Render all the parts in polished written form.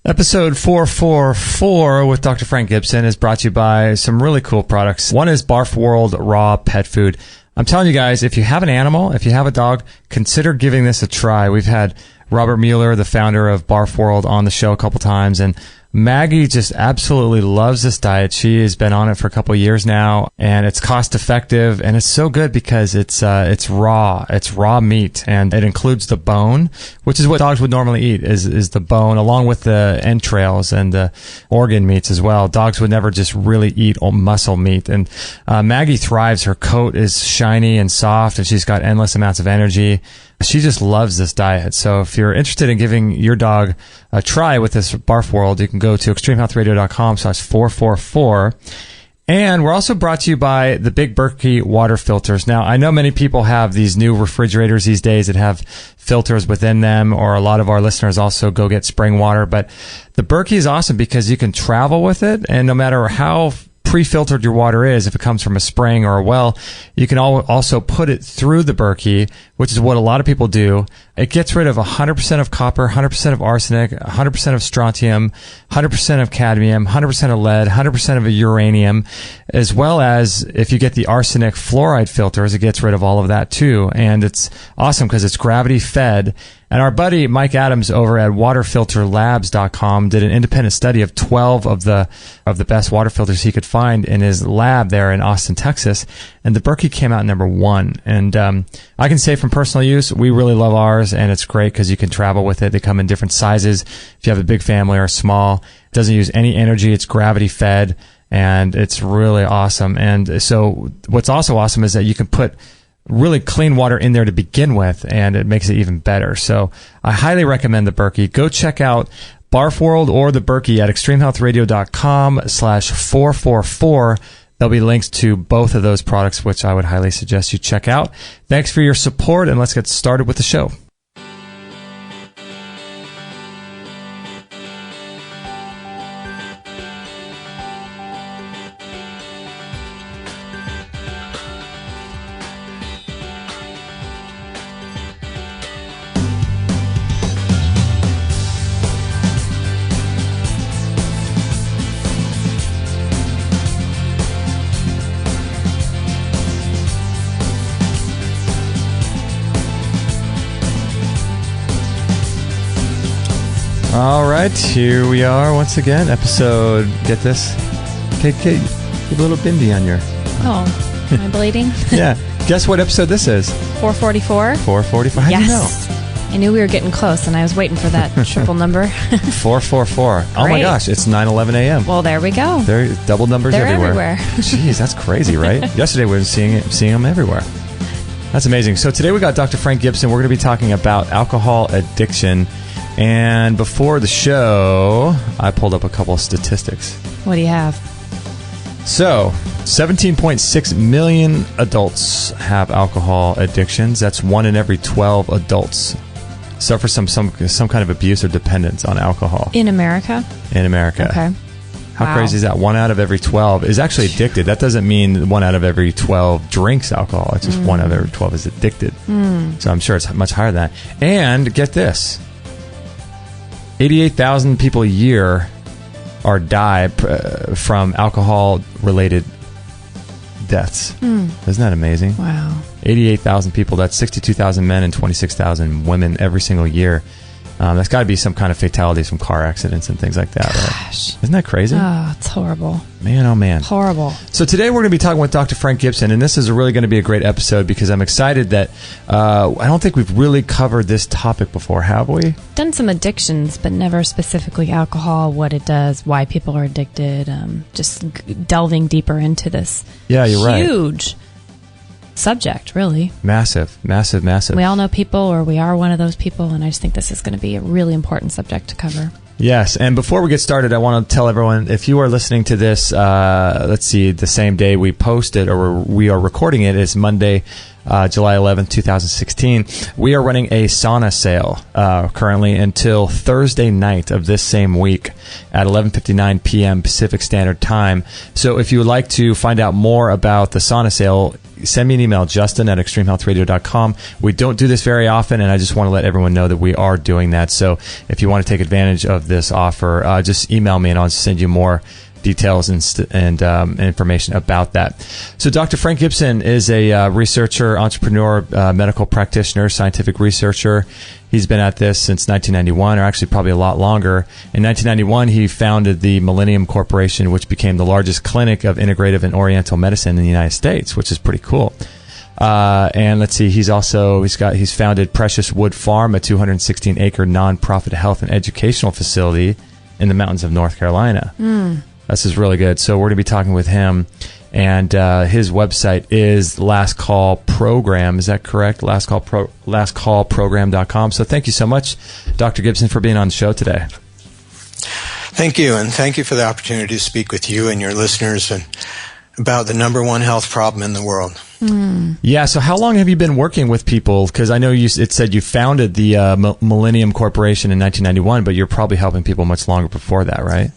Episode 444 with Dr. Frank Gibson is brought to you by some really cool products. One is Barf World Raw Pet Food. I'm telling you guys, if you have an animal, if you have a dog, consider giving this a try. We've had Robert Mueller, the founder of Barf World, on the show a couple times, and Maggie just absolutely loves this diet. She has been on it for a couple of years now, and it's cost effective, and it's so good because it's raw. It's raw meat, and it includes the bone, which is what dogs would normally eat, is the bone, along with the entrails and the organ meats as well. Dogs would never just really eat muscle meat, and Maggie thrives. Her coat is shiny and soft, and she's got endless amounts of energy. She just loves this diet. So if you're interested in giving your dog a try with this Barf World, you can go to extremehealthradio.com/444. And we're also brought to you by the Big Berkey water filters. Now, I know many people have these new refrigerators these days that have filters within them, or a lot of our listeners also go get spring water. But the Berkey is awesome because you can travel with it, and no matter how pre-filtered your water is, if it comes from a spring or a well, you can also put it through the Berkey, which is what a lot of people do. It gets rid of 100% of copper, 100% of arsenic, 100% of strontium, 100% of cadmium, 100% of lead, 100% of uranium, as well as if you get the arsenic fluoride filters, it gets rid of all of that too. And it's awesome because it's gravity fed. And our buddy Mike Adams over at waterfilterlabs.com did an independent study of 12 of the best water filters he could find in his lab there in Austin, Texas. And the Berkey came out number 1. And I can say from personal use, we really love ours, and it's great because you can travel with it. They come in different sizes. If you have a big family or small, it doesn't use any energy. It's gravity fed, and it's really awesome. And so what's also awesome is that you can put really clean water in there to begin with, and it makes it even better. So I highly recommend the Berkey. Go check out Barf World or the Berkey at extremehealthradio.com/444. There'll be links to both of those products, which I would highly suggest you check out. Thanks for your support, and let's get started with the show. All right, here we are once again. Episode, get this, get a little bindi on your... Oh, am I bleeding? Yeah. Guess what episode this is? 444. 444. How do you know? I knew we were getting close, and I was waiting for that triple number. 444. Oh my gosh, it's 9:11 a.m. Well, there we go. They're double numbers everywhere. Jeez, that's crazy, right? Yesterday we were seeing them everywhere. That's amazing. So today we got Dr. Frank Gibson. We're going to be talking about alcohol addiction. And before the show, I pulled up a couple of statistics. What do you have? So, 17.6 million adults have alcohol addictions. That's 1 in every 12 adults suffer some kind of abuse or dependence on alcohol. In America? In America. Okay. How crazy is that? 1 out of every 12 is actually addicted. That doesn't mean 1 out of every 12 drinks alcohol. It's just 1 out of every 12 is addicted. So I'm sure it's much higher than that. And get this. 88,000 people a year die from alcohol-related deaths. Isn't that amazing? Wow. 88,000 people. That's 62,000 men and 26,000 women every single year. That's got to be some kind of fatalities from car accidents and things like that, right? Gosh. Isn't that crazy? Oh, it's horrible. Man, oh man. Horrible. So today we're going to be talking with Dr. Frank Gibson, and this is really going to be a great episode because I'm excited that I don't think we've really covered this topic before, have we? Done some addictions, but never specifically alcohol, what it does, why people are addicted, just delving deeper into this. Yeah, you're right. Huge subject, really. Massive. We all know people, or we are one of those people, and I just think this is going to be a really important subject to cover. Yes, and before we get started, I want to tell everyone, if you are listening to this, let's see, the same day we posted, or we are recording it, is Monday, July 11th, 2016. We are running a sauna sale currently until Thursday night of this same week at 11:59 p.m. Pacific Standard Time. So if you would like to find out more about the sauna sale, send me an email, justin@extremehealthradio.com. We don't do this very often, and I just want to let everyone know that we are doing that. So if you want to take advantage of this offer, just email me and I'll send you more details and information about that. So Dr. Frank Gibson is a researcher, entrepreneur, medical practitioner, scientific researcher. He's been at this since 1991, or actually probably a lot longer. In 1991, he founded the Millennium Corporation, which became the largest clinic of integrative and oriental medicine in the United States, which is pretty cool. And let's see, he's founded Precious Wood Farm, a 216-acre nonprofit health and educational facility in the mountains of North Carolina. This is really good. So we're going to be talking with him, and his website is Last Call Program. Is that correct? lastcallprogram.com. So thank you so much, Dr. Gibson, for being on the show today. Thank you, and thank you for the opportunity to speak with you and your listeners and about the number one health problem in the world. Yeah, so how long have you been working with people? Because I know it said you founded the Millennium Corporation in 1991, but you're probably helping people much longer before that, right?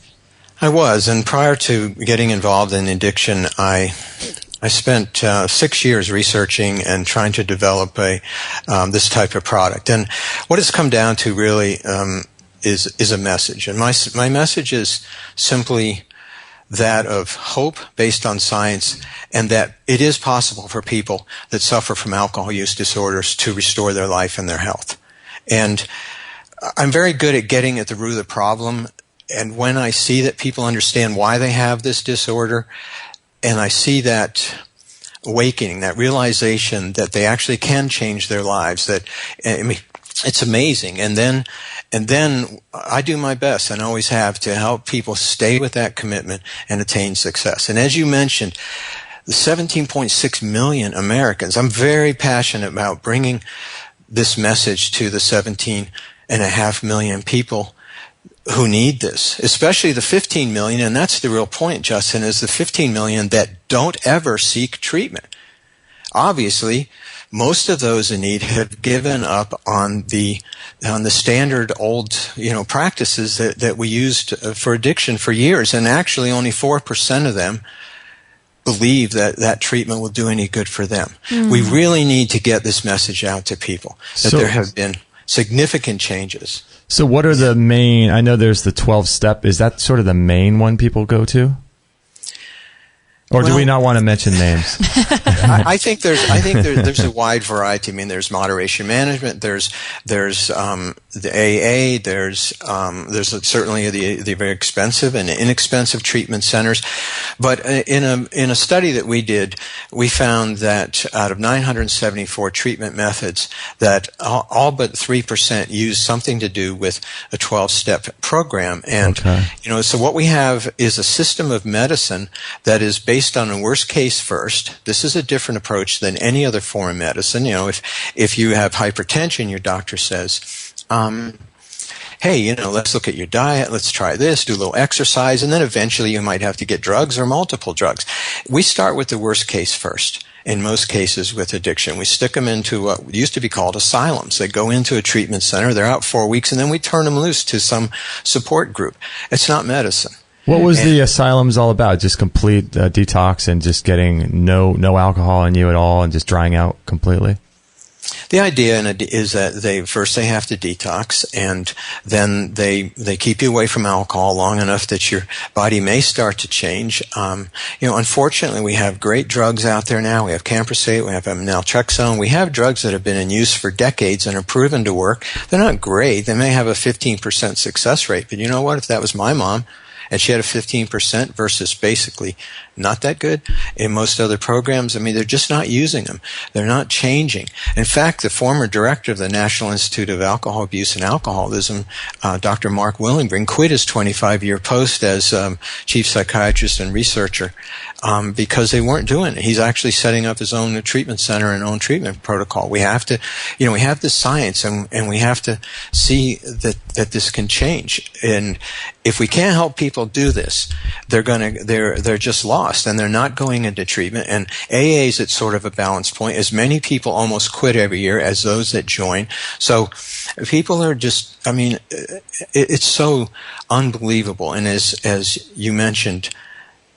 I was, and prior to getting involved in addiction, I spent 6 years researching and trying to develop this type of product. And what it's come down to really is a message. And my message is simply that of hope based on science, and that it is possible for people that suffer from alcohol use disorders to restore their life and their health. And I'm very good at getting at the root of the problem. And when I see that people understand why they have this disorder, and I see that awakening, that realization that they actually can change their lives, that it's amazing. And then I do my best, and always have, to help people stay with that commitment and attain success. And as you mentioned, the 17.6 million Americans, I'm very passionate about bringing this message to the 17.5 million people who need this, especially the 15 million, and that's the real point, Justin, is the 15 million that don't ever seek treatment. Obviously, most of those in need have given up on the standard old, practices that we used for addiction for years, and actually only 4% of them believe that treatment will do any good for them. We really need to get this message out to people, that there have been significant changes. So what are the main, I know there's the 12-step, is that sort of the main one people go to? Or do we not want to mention names? I think there's a wide variety. I mean, there's moderation management, there's the AA, there's certainly the very expensive and inexpensive treatment centers. But in a study that we did, we found that out of 974 treatment methods, that all but 3% use something to do with a 12-step program. And so what we have is a system of medicine that is based on a worst case first. This is a different approach than any other form of medicine. If you have hypertension, your doctor says, hey, let's look at your diet, let's try this, do a little exercise, and then eventually you might have to get drugs or multiple drugs. We start with the worst case first. In most cases with addiction, we stick them into what used to be called asylums. They go into a treatment center, they're out 4 weeks, and then we turn them loose to some support group. It's not medicine. What was the asylums all about? Just complete detox and just getting no alcohol in you at all and just drying out completely? The idea is that they have to detox, and then they keep you away from alcohol long enough that your body may start to change. Unfortunately, we have great drugs out there now. We have camprosate, we have naltrexone. We have drugs that have been in use for decades and are proven to work. They're not great. They may have a 15% success rate, but you know what? If that was my mom, and she had a 15% versus basically not that good in most other programs, they're just not using them. They're not changing. In fact, the former director of the National Institute of Alcohol Abuse and Alcoholism, Dr. Mark Willingbring, quit his 25-year post as chief psychiatrist and researcher because they weren't doing it. He's actually setting up his own treatment center and own treatment protocol. We have to, we have the science, and we have to see that this can change. And if we can't help people do this, they're just lost, and they're not going into treatment. And AA is at sort of a balance point, as many people almost quit every year as those that join. So people are just, it's so unbelievable. And as you mentioned,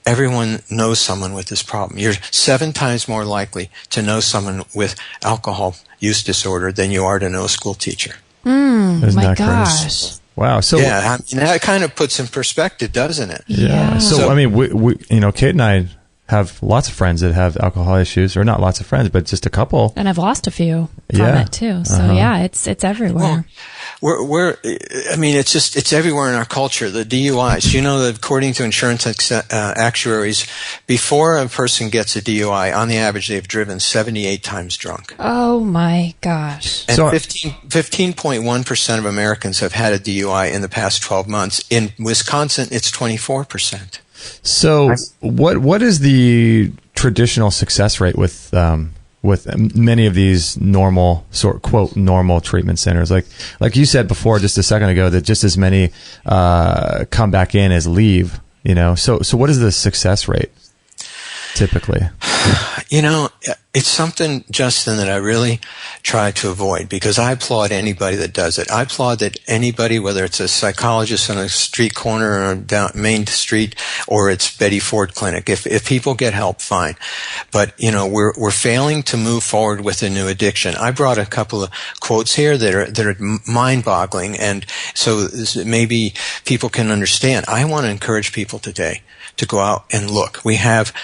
everyone knows someone with this problem. You're 7 times more likely to know someone with alcohol use disorder than you are to know a school teacher. My gosh. Wow. So yeah, I mean, that kind of puts in perspective, doesn't it? Yeah. So I mean, we Kate and I have lots of friends that have alcohol issues, or not lots of friends, but just a couple. And I've lost a few from it too. So it's everywhere. Well, it's everywhere in our culture. The DUIs, that according to insurance actuaries, before a person gets a DUI, on the average, they've driven 78 times drunk. Oh my gosh. And 15.1% of Americans have had a DUI in the past 12 months. In Wisconsin, it's 24%. So what is the traditional success rate with many of these normal normal treatment centers? Like you said before just a second ago, that just as many come back in as leave, So what is the success rate typically? It's something, Justin, that I really try to avoid, because I applaud anybody that does it. I applaud that anybody, whether it's a psychologist on a street corner or down Main Street, or it's Betty Ford Clinic. If people get help, fine. But, we're failing to move forward with a new addiction. I brought a couple of quotes here that are mind-boggling, and so maybe people can understand. I want to encourage people today to go out and look. We have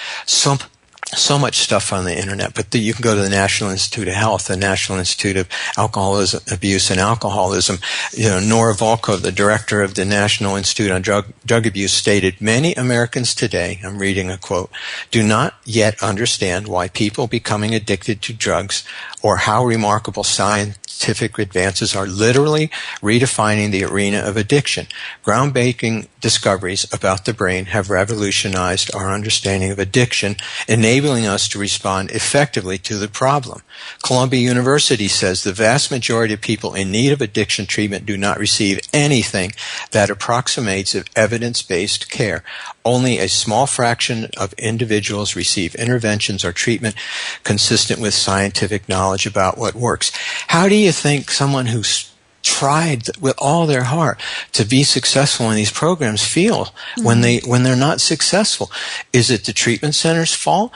so much stuff on the internet, but you can go to the National Institute of Health, the National Institute of Alcoholism, Abuse and Alcoholism. Nora Volkov, the director of the National Institute on Drug Abuse, stated, "Many Americans today," I'm reading a quote, "do not yet understand why people becoming addicted to drugs, or how remarkable scientific advances are literally redefining the arena of addiction. Groundbreaking discoveries about the brain have revolutionized our understanding of addiction, enabling us to respond effectively to the problem." Columbia University says the vast majority of people in need of addiction treatment do not receive anything that approximates evidence-based care. Only a small fraction of individuals receive interventions or treatment consistent with scientific knowledge about what works. How do you think someone who's tried with all their heart to be successful in these programs feel when they're not successful? Is it the treatment center's fault?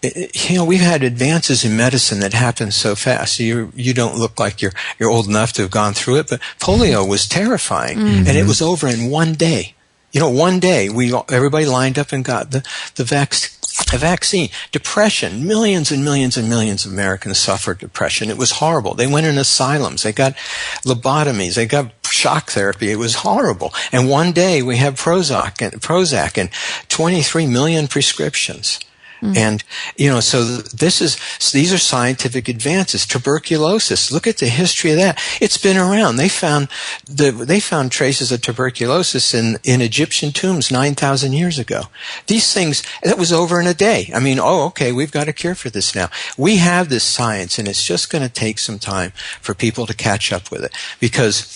We've had advances in medicine that happen so fast. You don't look like you're old enough to have gone through it, but polio was terrifying, and it was over in one day. One day everybody lined up and got the vaccine. Depression, millions and millions and millions of Americans suffered depression. It was horrible. They went in asylums. They got lobotomies. They got shock therapy. It was horrible. And one day we have Prozac and 23 million prescriptions. And, so these are scientific advances. Tuberculosis, look at the history of that. It's been around. They found traces of tuberculosis in Egyptian tombs 9,000 years ago. These things, that was over in a day. I mean, okay, we've got a cure for this now. We have this science, and it's just going to take some time for people to catch up with it, because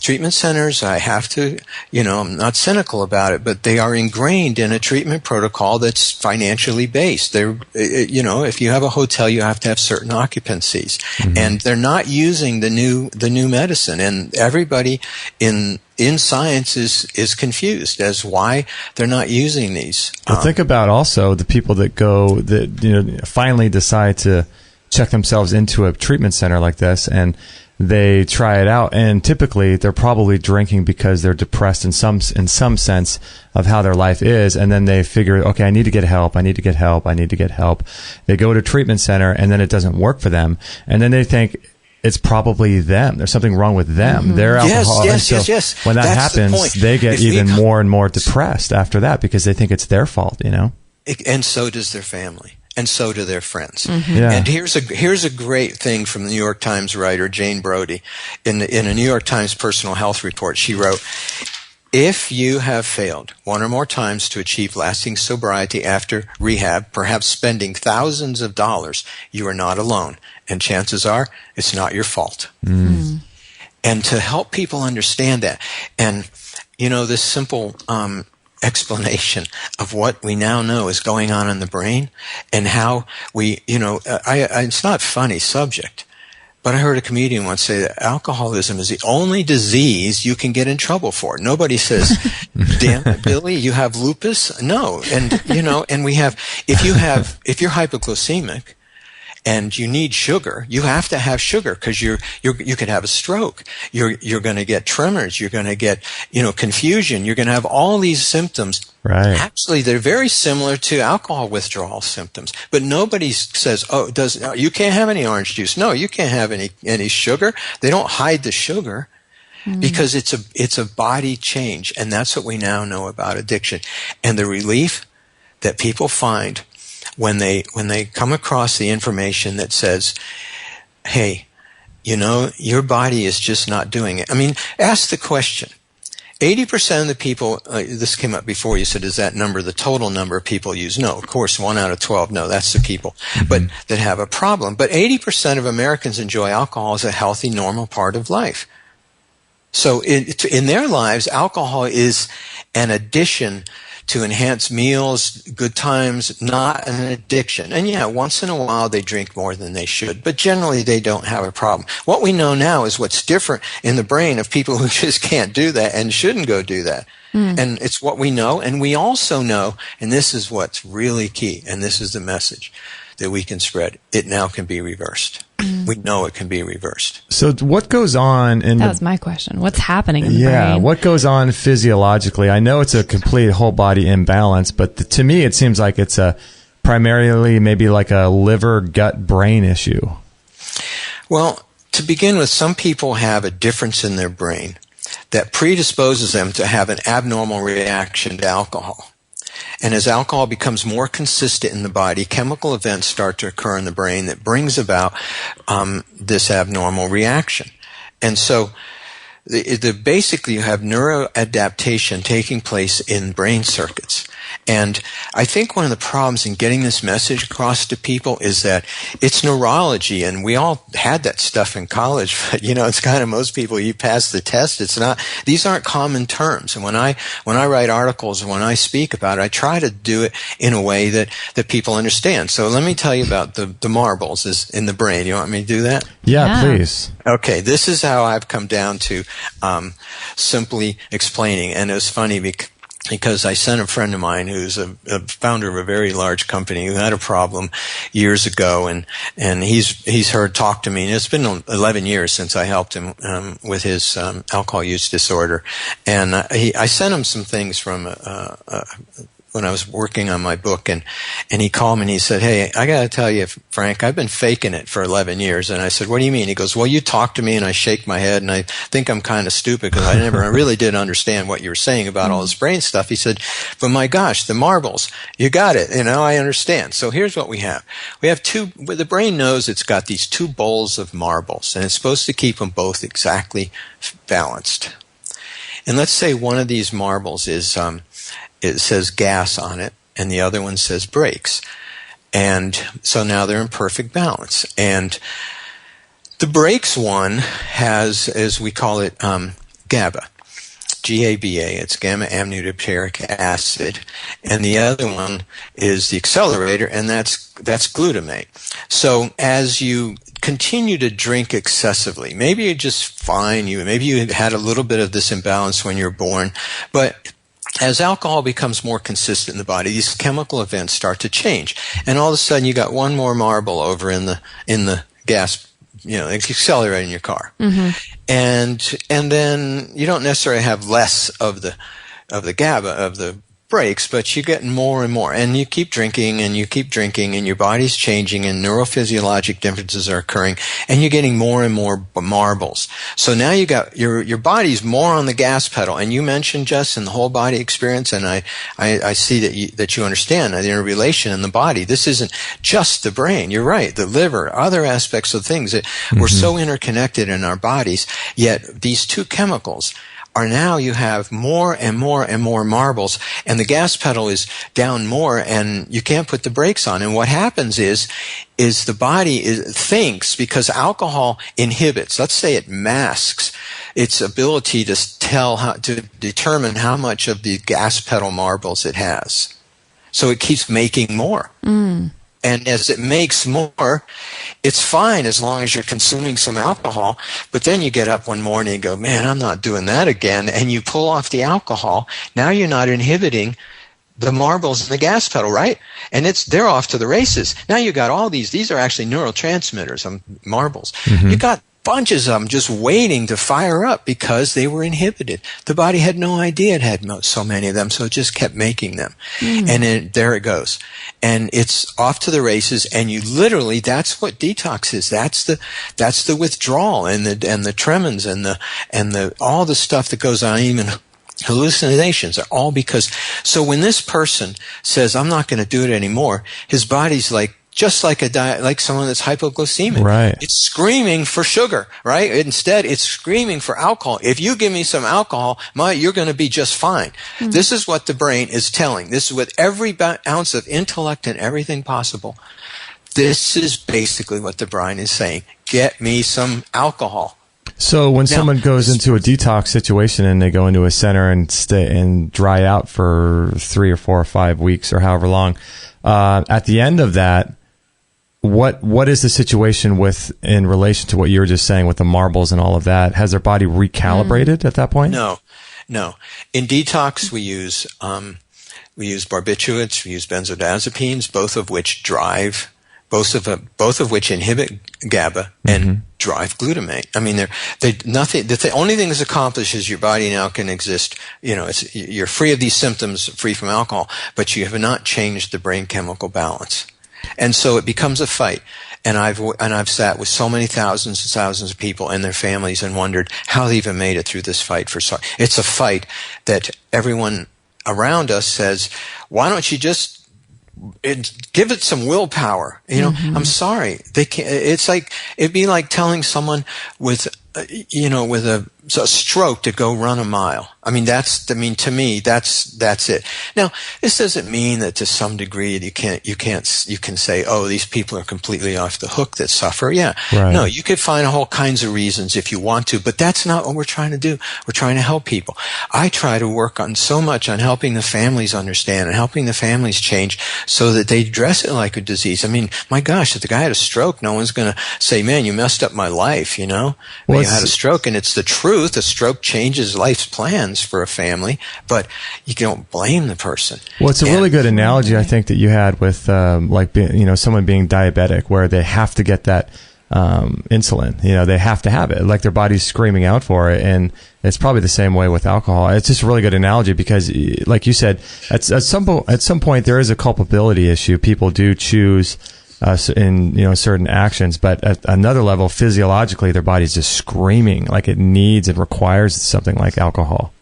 treatment centers, I have to, I'm not cynical about it, but they are ingrained in a treatment protocol that's financially based. They're, if you have a hotel, you have to have certain occupancies, and they're not using the new medicine. And everybody in science is confused as why they're not using these. Well, think about also the people that finally decide to check themselves into a treatment center like this, and they try it out, and typically they're probably drinking because they're depressed in some sense of how their life is, and then they figure, okay, I need to get help. They go to a treatment center, and then it doesn't work for them, and then they think it's probably them. There's something wrong with them. They're alcoholics. Yes. When that happens, they get even more and more depressed after that, because they think it's their fault, And so does their family. And so do their friends. Yeah. And here's a great thing from the New York Times writer Jane Brody. In a New York Times personal health report, she wrote, "If you have failed one or more times to achieve lasting sobriety after rehab, perhaps spending thousands of dollars, you are not alone. And chances are it's not your fault." And to help people understand that, and this simple explanation of what we now know is going on in the brain, and how we, it's not a funny subject, But I heard a comedian once say that alcoholism is the only disease you can get in trouble for. Nobody says, damn it, Billy, you have lupus? No. And, and if you're hypoglycemic and you need sugar, you have to have sugar because you could have a stroke. You're going to get tremors. You're going to get, confusion. You're going to have all these symptoms. Right. Actually, they're very similar to alcohol withdrawal symptoms, but nobody says, you can't have any orange juice. No, you can't have any sugar. They don't hide the sugar because it's a body change. And that's what we now know about addiction. And the relief that people find when they come across the information that says, hey, your body is just not doing it. I mean, ask the question. 80% of the people, this came up before, you said, is that number the total number of people use? No, of course, 1 out of 12, no, that's the people, but that have a problem. But 80% of Americans enjoy alcohol as a healthy, normal part of life. So in their lives, alcohol is an addition to enhance meals, good times, not an addiction. And yeah, once in a while they drink more than they should, but generally they don't have a problem. What we know now is what's different in the brain of people who just can't do that and shouldn't go do that. And it's what we know. And we also know, and this is what's really key, and this is the message that we can spread, it now can be reversed. We know it can be reversed. So what goes on in That was my question. What's happening in the brain? Yeah, what goes on physiologically? I know it's a complete whole body imbalance, but to me it seems like it's primarily maybe like a liver, gut, brain issue. Well, to begin with, some people have a difference in their brain that predisposes them to have an abnormal reaction to alcohol. And as alcohol becomes more consistent in the body, chemical events start to occur in the brain that brings about this abnormal reaction. And so basically you have neuroadaptation taking place in brain circuits. And I think one of the problems in getting this message across to people is that it's neurology, and we all had that stuff in college, but it's kind of most people, you pass the test, it's not, these aren't common terms. And when I write articles or when I speak about it, I try to do it in a way that people understand. So let me tell you about the marbles is in the brain. You want me to do that? Yeah, please. Okay, this is how I've come down to simply explaining. And it was funny because I sent a friend of mine who's a founder of a very large company who had a problem years ago, and he's heard talk to me. And it's been 11 years since I helped him with his alcohol use disorder. And I sent him some things from when I was working on my book, and he called me and he said, hey, I got to tell you, Frank, I've been faking it for 11 years. And I said, what do you mean? He goes, well, you talk to me, and I shake my head, and I think I'm kind of stupid because I really did understand what you were saying about all this brain stuff. He said, but my gosh, the marbles, you got it. I understand. So here's what we have. We have the brain knows it's got these 2 bowls of marbles, and it's supposed to keep them both exactly balanced. And let's say one of these marbles is, it says gas on it, and the other one says brakes. And so now they're in perfect balance. And the brakes one has, as we call it, GABA, G-A-B-A. It's gamma-aminobutyric acid. And the other one is the accelerator, and that's glutamate. So as you continue to drink excessively, maybe you're just fine, maybe you had a little bit of this imbalance when you're born, but as alcohol becomes more consistent in the body, these chemical events start to change. And all of a sudden you got one more marble over in the gas, accelerator in your car. Mm-hmm. And then you don't necessarily have less of the GABA, of the brakes, but you're getting more and more. And you keep drinking and your body's changing and neurophysiologic differences are occurring and you're getting more and more marbles. So now you got your body's more on the gas pedal. And you mentioned, Justin, the whole body experience, and I see that you understand the interrelation in the body. This isn't just the brain. You're right. The liver, other aspects of things that we're so interconnected in our bodies, yet these 2 chemicals are now you have more and more and more marbles, and the gas pedal is down more, and you can't put the brakes on. And what happens is the body thinks, because alcohol inhibits, let's say it masks its ability to determine how much of the gas pedal marbles it has. So it keeps making more. And as it makes more, it's fine as long as you're consuming some alcohol. But then you get up one morning and go, man, I'm not doing that again. And you pull off the alcohol. Now you're not inhibiting the marbles and the gas pedal, right? And they're off to the races. Now you got all these are actually neurotransmitters, marbles. Mm-hmm. You got bunches of them just waiting to fire up because they were inhibited. The body had no idea it had so many of them, so it just kept making them. And then there it goes. And it's off to the races, and you literally, that's what detox is. That's the withdrawal and the tremens and the all the stuff that goes on, even hallucinations are all because, so when this person says, I'm not going to do it anymore, his body's like, just like like someone that's hypoglycemic. Right. It's screaming for sugar, right? Instead, it's screaming for alcohol. If you give me some alcohol, you're going to be just fine. Mm-hmm. This is what the brain is telling. This is with every ounce of intellect and everything possible. This is basically what the brain is saying. Get me some alcohol. So when someone goes into a detox situation and they go into a center and stay and dry out for 3 or 4 or 5 weeks or however long, at the end of that, what is the situation in relation to what you were just saying with the marbles and all of that? Has their body recalibrated at that point? No. In detox, we use barbiturates, we use benzodiazepines, both of which inhibit GABA and drive glutamate. I mean, the only thing that's accomplished is your body now can exist. You're free of these symptoms, free from alcohol, but you have not changed the brain chemical balance. And so it becomes a fight. And I've sat with so many thousands and thousands of people and their families and wondered how they even made it through this fight it's a fight that everyone around us says, why don't you just give it some willpower? I'm sorry. They can't. It's like, it'd be like telling someone with a stroke to go run a mile. To me, that's it. Now, this doesn't mean that to some degree you can say, oh, these people are completely off the hook that suffer. Yeah. Right. No, you could find all kinds of reasons if you want to, but that's not what we're trying to do. We're trying to help people. I try to work on so much on helping the families understand and helping the families change so that they address it like a disease. I mean, my gosh, if the guy had a stroke, no one's going to say, man, you messed up my life, Well, you had a stroke, and it's the truth. A stroke changes life's plans for a family, but you don't blame the person. Well, it's a really good analogy, I think, that you had with someone being diabetic, where they have to get that insulin. They have to have it, like their body's screaming out for it, and it's probably the same way with alcohol. It's just a really good analogy because, like you said, at some point there is a culpability issue. People do choose in certain actions, but at another level, physiologically, their body's just screaming like it needs and requires something like alcohol.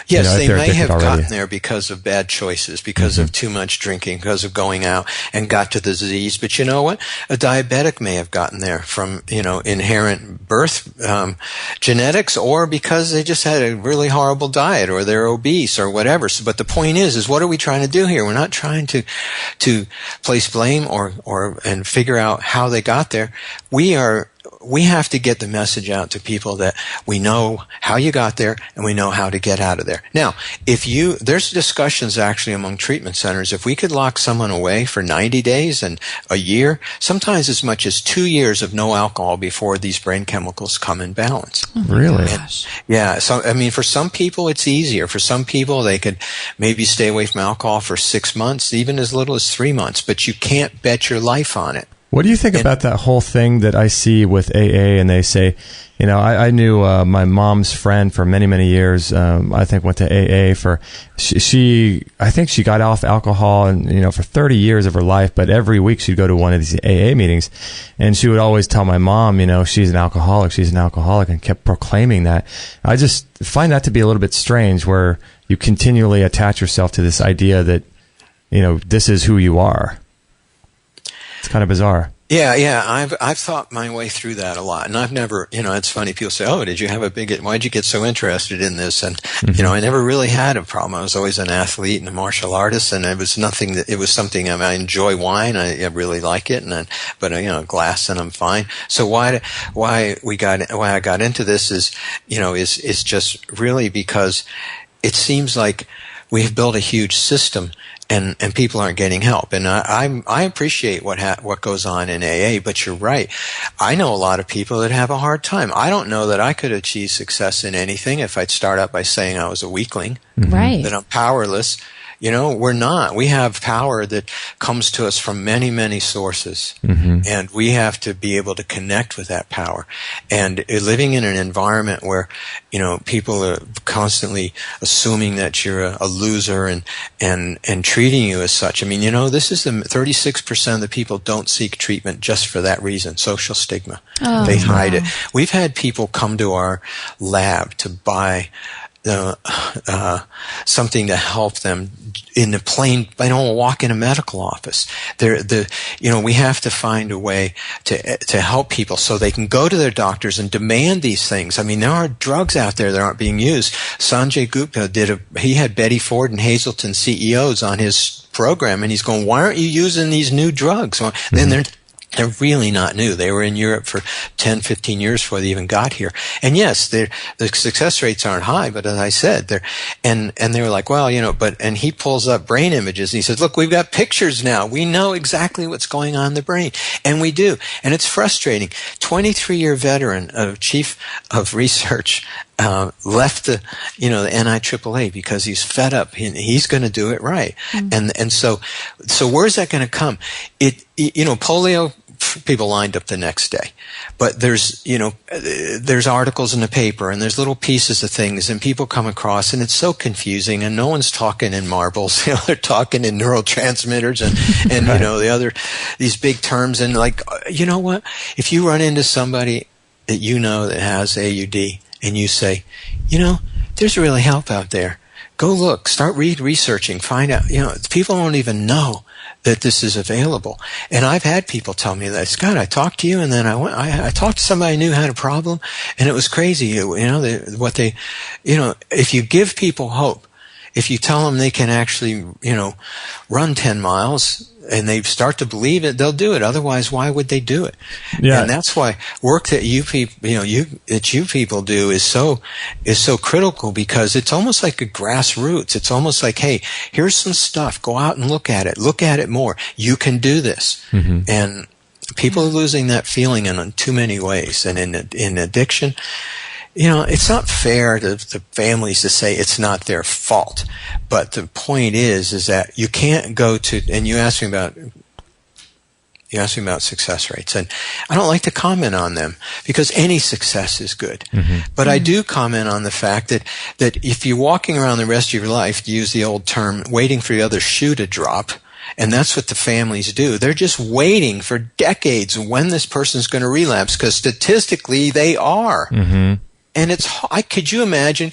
Yes, they may have gotten there because of bad choices, because of too much drinking, because of going out and got to the disease. But you know what? A diabetic may have gotten there from, inherent birth genetics, or because they just had a really horrible diet, or they're obese, or whatever. So, but the point is what are we trying to do here? We're not trying to place blame and figure out how they got there. We have to get the message out to people that we know how you got there and we know how to get out of there. Now, there's discussions actually among treatment centers. If we could lock someone away for 90 days and a year, sometimes as much as 2 years of no alcohol before these brain chemicals come in balance. Really? Yeah. So, for some people it's easier. For some people, they could maybe stay away from alcohol for 6 months, even as little as 3 months, but you can't bet your life on it. What do you think about that whole thing that I see with AA, and they say, I knew my mom's friend for many, many years. I think went to AA for I think she got off alcohol and for 30 years of her life, but every week she'd go to one of these AA meetings, and she would always tell my mom, she's an alcoholic, and kept proclaiming that. I just find that to be a little bit strange, where you continually attach yourself to this idea that this is who you are. It's kind of bizarre. Yeah. I've thought my way through that a lot, and I've never, it's funny. People say, "Oh, why'd you get so interested in this?" And I never really had a problem. I was always an athlete and a martial artist, and it was something. I enjoy wine. I really like it, but a glass and I'm fine. So why I got into this is just really because it seems like we've built a huge system, and people aren't getting help. And I appreciate what goes on in AA, but you're right. I know a lot of people that have a hard time. I don't know that I could achieve success in anything if I'd start out by saying I was a weakling, right? that I'm powerless. You know, we're not. We have power that comes to us from many, many sources. And we have to be able to connect with that power. And living in an environment where, you know, people are constantly assuming that you're a loser and treating you as such. I mean, you know, this is 36% of the people don't seek treatment just for that reason, social stigma. They hide it. We've had people come to our lab to buy something to help them in the plain. They don't walk in a medical office. We have to find a way to help people so they can go to their doctors and demand these things. I mean, there are drugs out there that aren't being used. Sanjay Gupta he had Betty Ford and Hazelton CEOs on his program, and he's going, "Why aren't you using these new drugs?" Well, then they're really not new. They were in Europe for 10, 15 years before they even got here. And yes, the success rates aren't high, but as I said, and they were like, well, you know, and he pulls up brain images and he says, look, we've got pictures now. We know exactly what's going on in the brain. And we do. And it's frustrating. 23-year veteran of chief of research, left the NIAAA because he's fed up. He's going to do it right. And so where's that going to come? Polio, people lined up the next day. But there's articles in the paper and there's little pieces of things and people come across and it's so confusing and no one's talking in marbles. You know, they're talking in neurotransmitters and right. These big terms. And like, you know what? If you run into somebody that you know that has AUD, and you say, you know, there's really help out there. Go look, start researching, find out. You know, people don't even know that this is available. And I've had people tell me that, Scott, I talked to you, and then I talked to somebody I knew had a problem, and it was crazy. If you give people hope, if you tell them they can actually, run 10 miles, and they start to believe it, they'll do it. Otherwise, why would they do it? Yeah. And that's why work that you people do is so critical, because it's almost like a grassroots. It's almost like, hey, here's some stuff. Go out and look at it. Look at it more. You can do this. And people are losing that feeling in too many ways. And in addiction, it's not fair to the families to say it's not their fault. But the point is that you can't go to, and you asked me about success rates, and I don't like to comment on them because any success is good. But I do comment on the fact that if you're walking around the rest of your life, to use the old term, waiting for the other shoe to drop, and that's what the families do. They're just waiting for decades when this person's going to relapse, because statistically they are. And could you imagine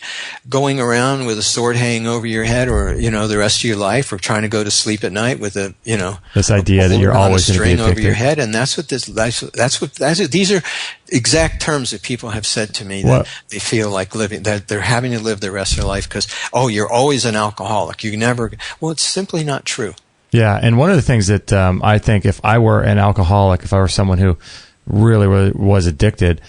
going around with a sword hanging over your head, or, the rest of your life, or trying to go to sleep at night with this idea that you're always going to be addicted over your head? And that's what these are exact terms that people have said to me, that they feel like living, that they're having to live the rest of their life because, you're always an alcoholic. Well, it's simply not true. Yeah. And one of the things that, I think if I were an alcoholic, if I were someone who really was addicted,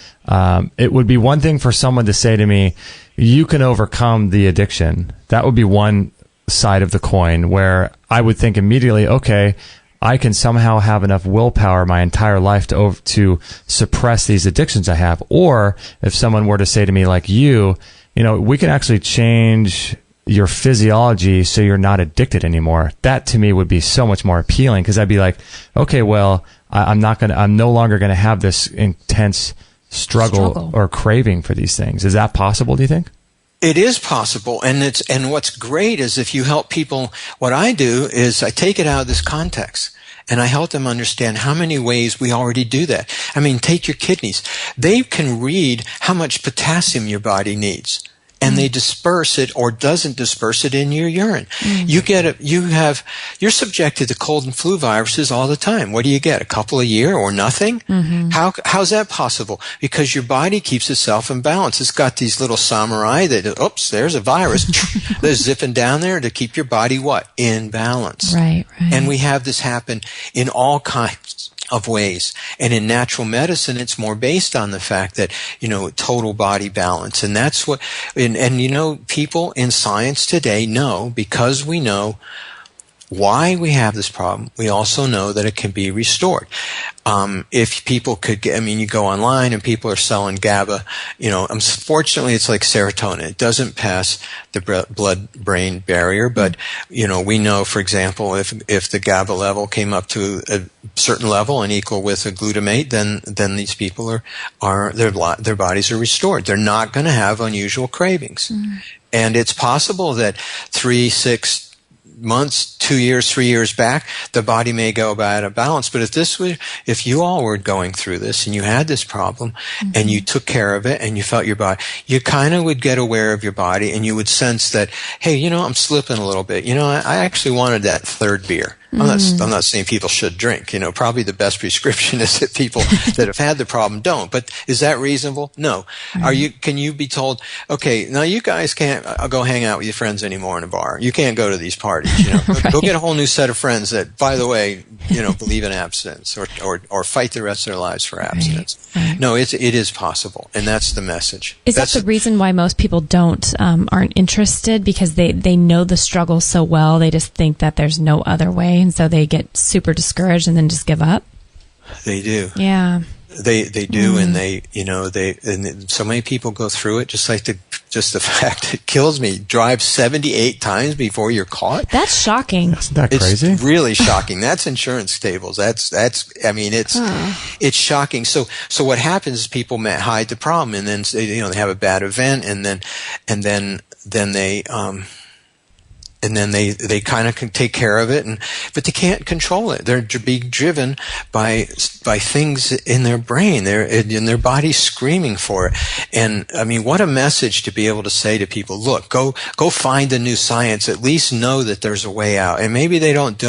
it would be one thing for someone to say to me, you can overcome the addiction. That would be one side of the coin, where I would think immediately, okay, I can somehow have enough willpower my entire life to suppress these addictions I have. Or if someone were to say to me like we can actually change your physiology so you're not addicted anymore. That to me would be so much more appealing, because I'd be like, okay, well, I'm no longer going to have this intense struggle or craving for these things. Is that possible, do you think? It is possible. And what's great is if you help people, what I do is I take it out of this context and I help them understand how many ways we already do that. I mean, take your kidneys. They can read how much potassium your body needs. And they disperse it or doesn't disperse it in your urine. You're subjected to cold and flu viruses all the time. What do you get? A couple a year or nothing? How's that possible? Because your body keeps itself in balance. It's got these little samurai that, there's a virus. They're zipping down there to keep your body in balance. Right. And we have this happen in all kinds of ways. And in natural medicine, it's more based on the fact that, total body balance. And that's what, and people in science today know, because we know why we have this problem, we also know that it can be restored. If people could get, you go online and people are selling GABA, unfortunately it's like serotonin. It doesn't pass the blood-brain barrier, but, we know, for example, if the GABA level came up to a certain level and equal with a glutamate, then these people their bodies are restored. They're not going to have unusual cravings. Mm. And it's possible that 3, 6 months, 2 years, 3 years back, the body may go out of balance. But if you all were going through this and you had this problem, mm-hmm. and you took care of it and you felt your body, you kind of would get aware of your body and you would sense that, hey, I'm slipping a little bit. I actually wanted that third beer. I'm not saying people should drink. Probably the best prescription is that people that have had the problem don't. But is that reasonable? No. Can you be told, okay, now you guys can't go hang out with your friends anymore in a bar. You can't go to these parties. Right. Go get a whole new set of friends that, by the way, believe in abstinence or fight the rest of their lives for abstinence. Right. No, it is possible, and that's the message. Is that the reason why most people aren't interested? Because they know the struggle so well, they just think that there's no other way, and so they get super discouraged and then just give up? They do. Yeah. They do, and and so many people go through it. Just the fact it kills me. Drive 78 times before you're caught. That's shocking. Isn't that crazy? It's really shocking. That's insurance tables. It's shocking. So what happens is people hide the problem, and then they have a bad event, and then they kind of can take care of it, but they can't control it. They're being driven by things in their brain. They're in their body screaming for it. And what a message to be able to say to people, look, go find the new science. At least know that there's a way out. And maybe they don't.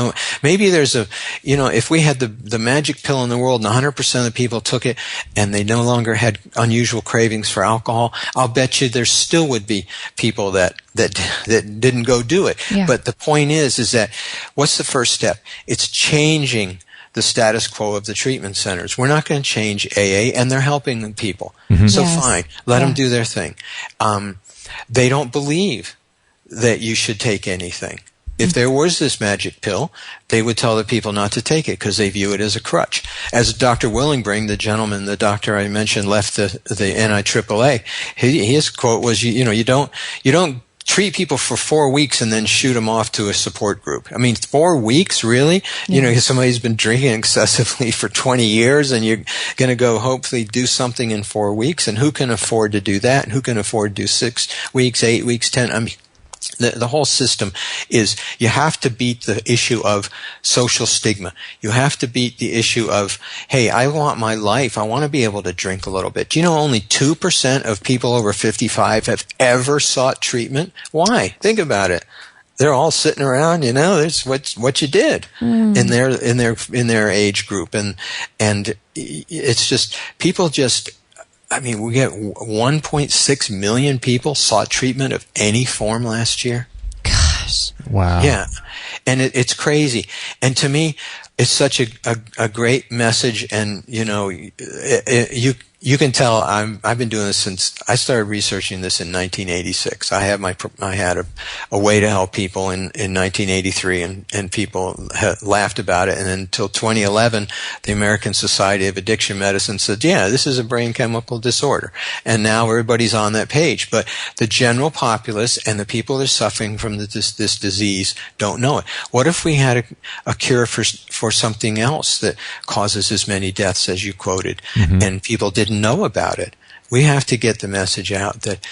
Maybe there's if we had the magic pill in the world and 100% of the people took it and they no longer had unusual cravings for alcohol, I'll bet you there still would be people that didn't go do it. Yeah. But the point is that what's the first step? It's changing the status quo of the treatment centers. We're not going to change AA, and they're helping people. Mm-hmm. So fine, let them do their thing. They don't believe that you should take anything. If there was this magic pill, they would tell the people not to take it because they view it as a crutch. As Dr. Willingbring, the doctor I mentioned, left the NIAAA, his quote was, you don't treat people for 4 weeks and then shoot them off to a support group. 4 weeks, really? Yeah. Somebody's been drinking excessively for 20 years and you're going to go hopefully do something in 4 weeks. And who can afford to do that? And who can afford to do 6 weeks, 8 weeks, 10? The whole system is, you have to beat the issue of social stigma. You have to beat the issue of, hey, I want my life. I want to be able to drink a little bit. Do you know only 2% of people over 55 have ever sought treatment? Why? Think about it. They're all sitting around, there's what you did in their age group. And it's just, people just, we get 1.6 million people sought treatment of any form last year. Gosh. Wow. Yeah. And it's crazy. And to me, it's such a great message. And, you can tell I've been doing this since I started researching this in 1986. I had a way to help people in 1983, and people laughed about it. And then until 2011, the American Society of Addiction Medicine said, yeah, this is a brain chemical disorder. And now everybody's on that page. But the general populace and the people that are suffering from this disease don't know it. What if we had a cure for something else that causes as many deaths as you quoted, and people didn't know about it? We have to get the message out that,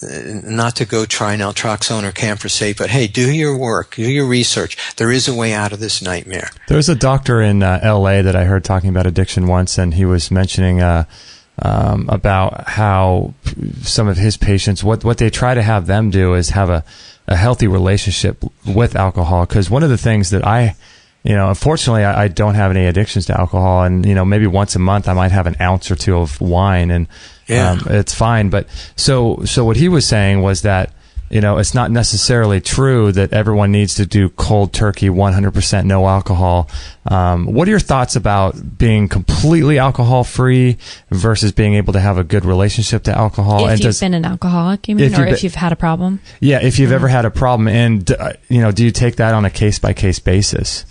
not to go try naltrexone or camprosate, but hey, do your work, do your research. There is a way out of this nightmare. There's a doctor in LA that I heard talking about addiction once, and he was mentioning about how some of his patients, what they try to have them do is have a healthy relationship with alcohol. Because one of the things that unfortunately, I don't have any addictions to alcohol, and maybe once a month I might have an ounce or two of wine, and it's fine. But so what he was saying was that it's not necessarily true that everyone needs to do cold turkey, 100% no alcohol. What are your thoughts about being completely alcohol free versus being able to have a good relationship to alcohol? If you've been an alcoholic, you mean, or if you've had a problem? Yeah, if you've ever had a problem, and do you take that on a case by case basis?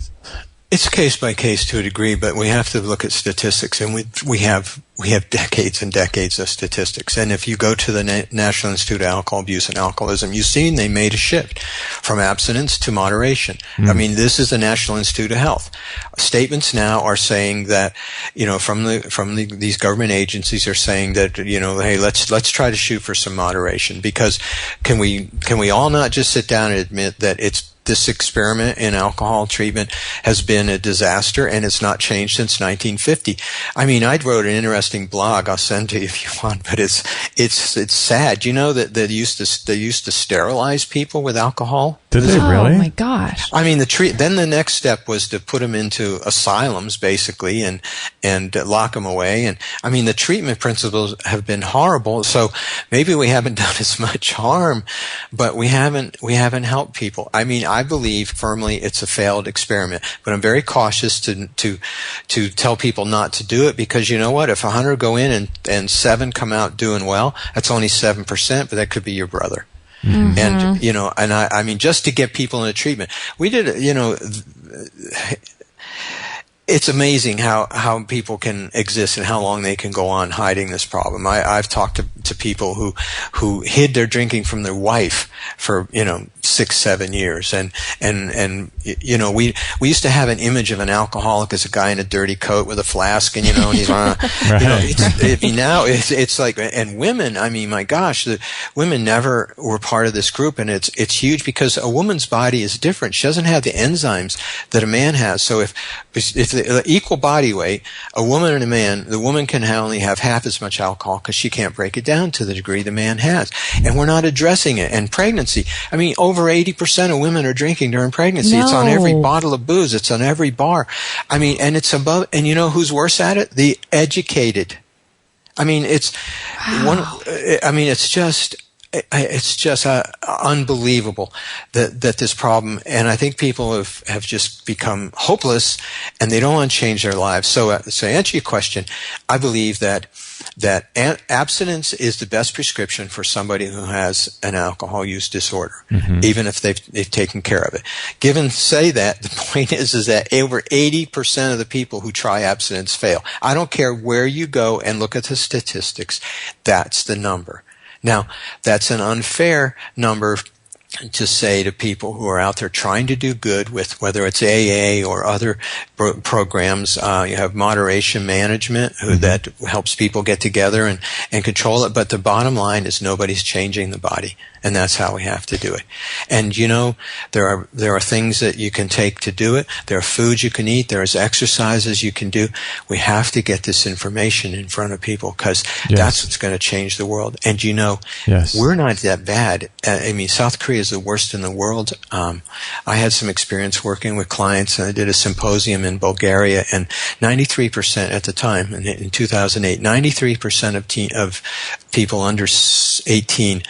It's case by case to a degree, but we have to look at statistics, and we have decades and decades of statistics. And if you go to the National Institute of Alcohol Abuse and Alcoholism, you've seen they made a shift from abstinence to moderation. I mean, this is the National Institute of Health. Statements now are saying that, these government agencies are saying that, hey, let's try to shoot for some moderation, because can we all not just sit down and admit that this experiment in alcohol treatment has been a disaster, and it's not changed since 1950. I mean, I wrote an interesting blog. I'll send to you if you want, but it's sad. You know that they used to sterilize people with alcohol. Did they really? Oh my gosh! I mean, then the next step was to put them into asylums, basically, and lock them away. And I mean, the treatment principles have been horrible. So maybe we haven't done as much harm, but we haven't helped people. I mean, I believe firmly it's a failed experiment, but I'm very cautious to tell people not to do it, because you know what? If 100 go in and 7 come out doing well, that's only 7%, but that could be your brother. Mm-hmm. And I mean, just to get people into treatment, we did, it's amazing how people can exist and how long they can go on hiding this problem. I've talked to people who hid their drinking from their wife for 6-7 years, and we used to have an image of an alcoholic as a guy in a dirty coat with a flask, and and he's right. Now it's like, and women, I mean, my gosh, the women never were part of this group, and it's huge, because a woman's body is different. She doesn't have the enzymes that a man has. So if the equal body weight, a woman and a man, the woman can only have half as much alcohol because she can't break it down to the degree the man has, and we're not addressing it. And pregnancy, I mean, over 80% of women are drinking during pregnancy. No. It's on every bottle of booze. It's on every bar. I mean, and it's above, and you know who's worse at it? The educated. I mean, it's just unbelievable that this problem, and I think people have just become hopeless, and they don't want to change their lives. So to answer your question, I believe that abstinence is the best prescription for somebody who has an alcohol use disorder, even if they've taken care of it. Say that, the point is that over 80% of the people who try abstinence fail. I don't care where you go and look at the statistics, that's the number. Now, that's an unfair number to say to people who are out there trying to do good with, whether it's AA or other programs. You have moderation management that helps people get together and control it. But the bottom line is nobody's changing the body. And that's how we have to do it. And there are things that you can take to do it. There are foods you can eat. There's exercises you can do. We have to get this information in front of people, because that's what's going to change the world. And we're not that bad. I mean, South Korea is the worst in the world. I had some experience working with clients, and I did a symposium in Bulgaria, and 93% at the time, in 2008, 93% of people under 18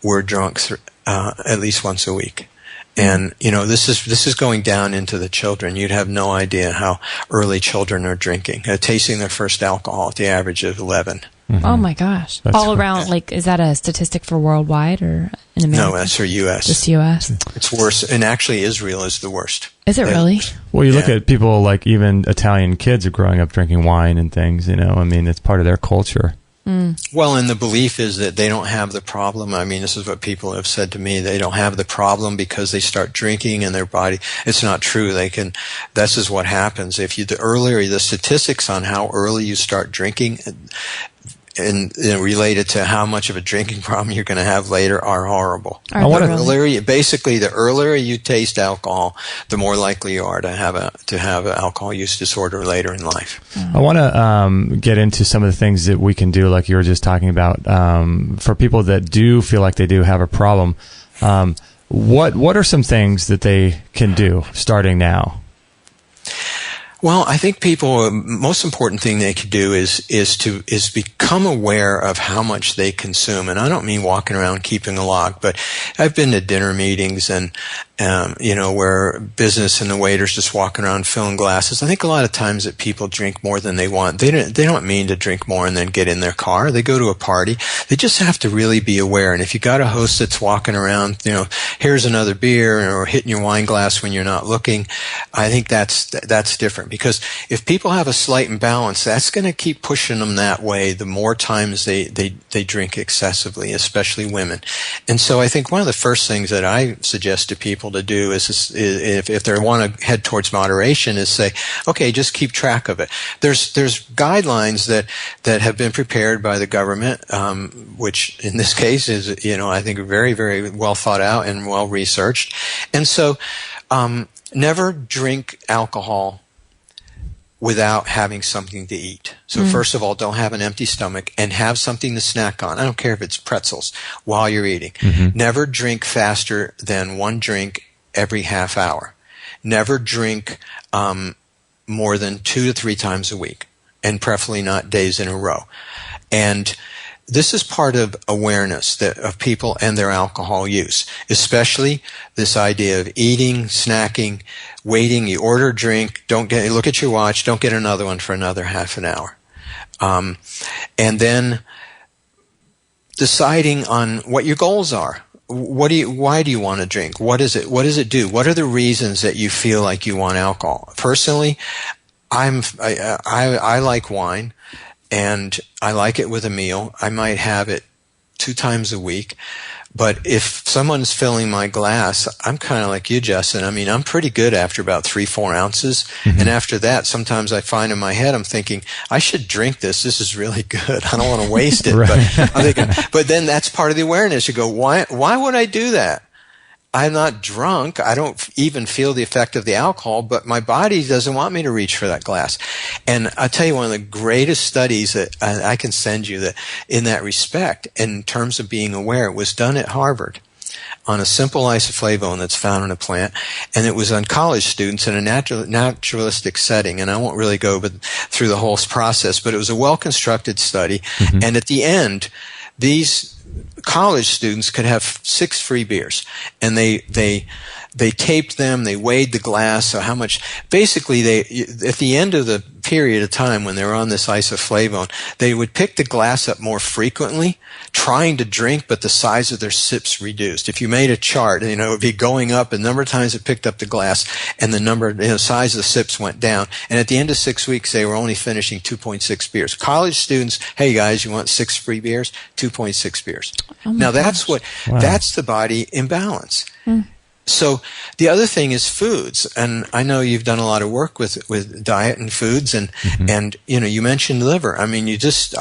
were drunk at least once a week. And this is going down into the children. You'd have no idea how early children are drinking, tasting their first alcohol at the average of 11. Mm-hmm. Oh my gosh! That's all around, is that a statistic for worldwide or in America? No, that's for U.S. Just U.S. It's worse, and actually Israel is the worst. Is it really? Well, you look at people like even Italian kids are growing up drinking wine and things. I mean, it's part of their culture. Well, and the belief is that they don't have the problem. I mean, this is what people have said to me. They don't have the problem because they start drinking and their body. It's not true. This is what happens. The statistics on how early you start drinking and related to how much of a drinking problem you're going to have later are horrible. The earlier you taste alcohol, the more likely you are to have an alcohol use disorder later in life. I want to get into some of the things that we can do, like you were just talking about, for people that do feel like they do have a problem. What are some things that they can do starting now? Well, I think people, most important thing they could do is become aware of how much they consume. And I don't mean walking around keeping a log, but I've been to dinner meetings and, where business and the waiters just walking around filling glasses. I think a lot of times that people drink more than they want. They don't mean to drink more and then get in their car. They go to a party. They just have to really be aware. And if you got a host that's walking around, here's another beer or hitting your wine glass when you're not looking, I think that's different. Because if people have a slight imbalance, that's going to keep pushing them that way the more times they drink excessively, especially women. And so I think one of the first things that I suggest to people to do is if they want to head towards moderation, is say, okay, just keep track of it. There's guidelines that have been prepared by the government, which in this case is, I think very, very well thought out and well researched. And so, never drink alcohol without having something to eat. So first of all, don't have an empty stomach and have something to snack on. I don't care if it's pretzels while you're eating. Mm-hmm. Never drink faster than one drink every half hour. Never drink more than 2 to 3 times a week, and preferably not days in a row. And this is part of awareness of people and their alcohol use, especially this idea of eating, snacking, waiting. You order a drink, look at your watch, don't get another one for another half an hour. And then deciding on what your goals are. Why do you want to drink? What is it? What does it do? What are the reasons that you feel like you want alcohol? Personally, I like wine. And I like it with a meal. I might have it 2 times a week. But if someone's filling my glass, I'm kind of like you, Justin. I mean, I'm pretty good after about 3-4 ounces. Mm-hmm. And after that, sometimes I find in my head, I'm thinking, I should drink this. This is really good. I don't want to waste it. Right. But I'm thinking, but then that's part of the awareness. You go, why would I do that? I'm not drunk. I don't even feel the effect of the alcohol, but my body doesn't want me to reach for that glass. And I'll tell you, one of the greatest studies that I can send you that in that respect, in terms of being aware, was done at Harvard on a simple isoflavone that's found in a plant, and it was on college students in a naturalistic setting. And I won't really go through the whole process, but it was a well-constructed study. Mm-hmm. And at the end, these college students could have 6 free beers, and they taped them, they weighed the glass, so how much, basically at the end of the period of time when they were on this isoflavone, they would pick the glass up more frequently, trying to drink, but the size of their sips reduced. If you made a chart, it would be going up, the number of times it picked up the glass, and the size of the sips went down. And at the end of 6 weeks, they were only finishing 2.6 beers. College students, hey guys, you want 6 free beers? 2.6 beers. Oh now that's that's the body imbalance. Mm. So the other thing is foods, and I know you've done a lot of work with diet and foods, and mm-hmm. and you mentioned liver. I mean, you just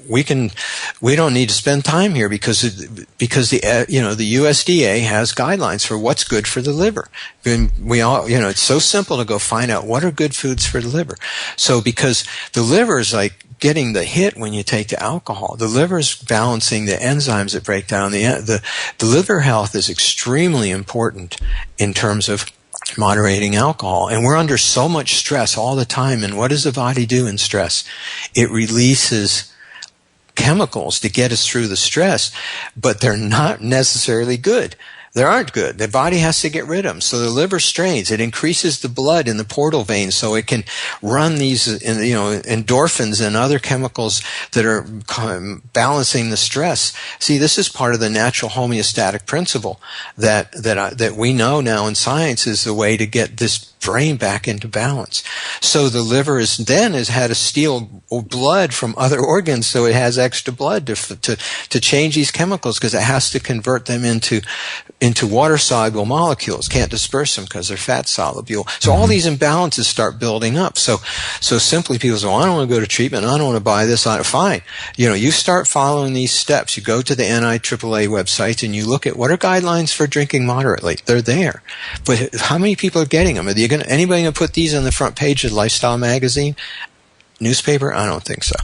we don't need to spend time here because the the USDA has guidelines for what's good for the liver. And we all it's so simple to go find out what are good foods for the liver. So because the liver is like getting the hit when you take the alcohol. The liver's balancing the enzymes that break down. The liver health is extremely important in terms of moderating alcohol. And we're under so much stress all the time. And what does the body do in stress? It releases chemicals to get us through the stress, but they're not necessarily good. They aren't good. The body has to get rid of them. So the liver strains. It increases the blood in the portal veins so it can run these, endorphins and other chemicals that are balancing the stress. See, this is part of the natural homeostatic principle that we know now in science is the way to get this brain back into balance. So the liver has had to steal blood from other organs, so it has extra blood to change these chemicals because it has to convert them into water-soluble molecules. Can't disperse them because they're fat-soluble. So all these imbalances start building up. So simply people say, well, I don't want to go to treatment. I don't want to buy this. Fine. You start following these steps. You go to the NIAAA website and you look at what are guidelines for drinking moderately. They're there. But how many people are getting them? Are anybody going to put these on the front page of Lifestyle magazine? newspaper? I don't think so.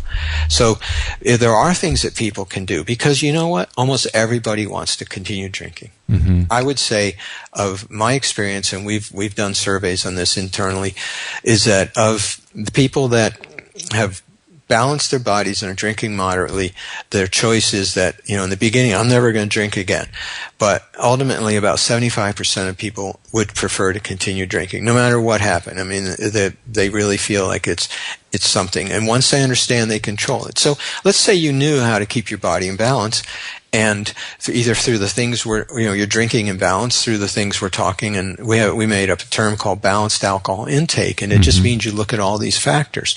So there are things that people can do, because you know what? Almost everybody wants to continue drinking. Mm-hmm. I would say, of my experience, and we've done surveys on this internally, is that of the people that have balanced their bodies and are drinking moderately, their choice is that, in the beginning, I'm never going to drink again. But ultimately, about 75% of people would prefer to continue drinking, no matter what happened. I mean, they really feel like it's something. And once they understand, they control it. So let's say you knew how to keep your body in balance, and either through the things you're drinking in balance, through the things we're talking, and we made up a term called balanced alcohol intake, and it just means you look at all these factors.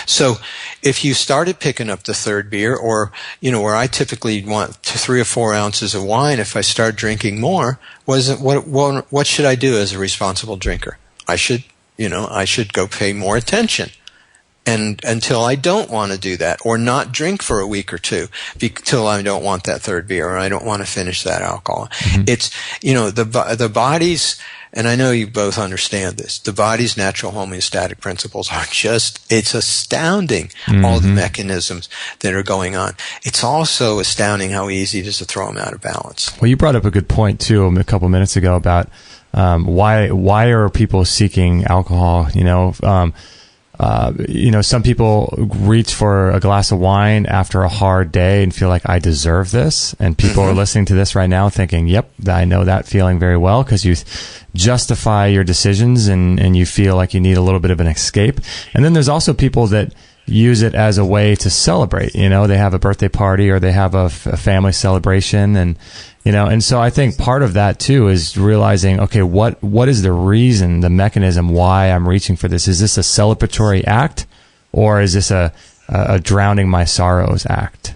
So if you started picking up the third beer, or, where I typically want 3 or 4 ounces of wine, if I start drinking more, what should I do as a responsible drinker? I should go pay more attention. And until I don't want to do that, or not drink for a week or two, till I don't want that third beer, or I don't want to finish that alcohol. Mm-hmm. It's, the body's, and I know you both understand this, the body's natural homeostatic principles are it's astounding, all the mechanisms that are going on. It's also astounding how easy it is to throw them out of balance. Well, you brought up a good point too a couple minutes ago about why are people seeking alcohol? Some people reach for a glass of wine after a hard day and feel like, I deserve this. And people are listening to this right now thinking, yep, I know that feeling very well, because you justify your decisions and you feel like you need a little bit of an escape. And then there's also people that use it as a way to celebrate. They have a birthday party, or they have a family celebration, and so I think part of that too is realizing, okay, what is the reason, the mechanism why I'm reaching for this? Is this a celebratory act, or is this a drowning my sorrows act?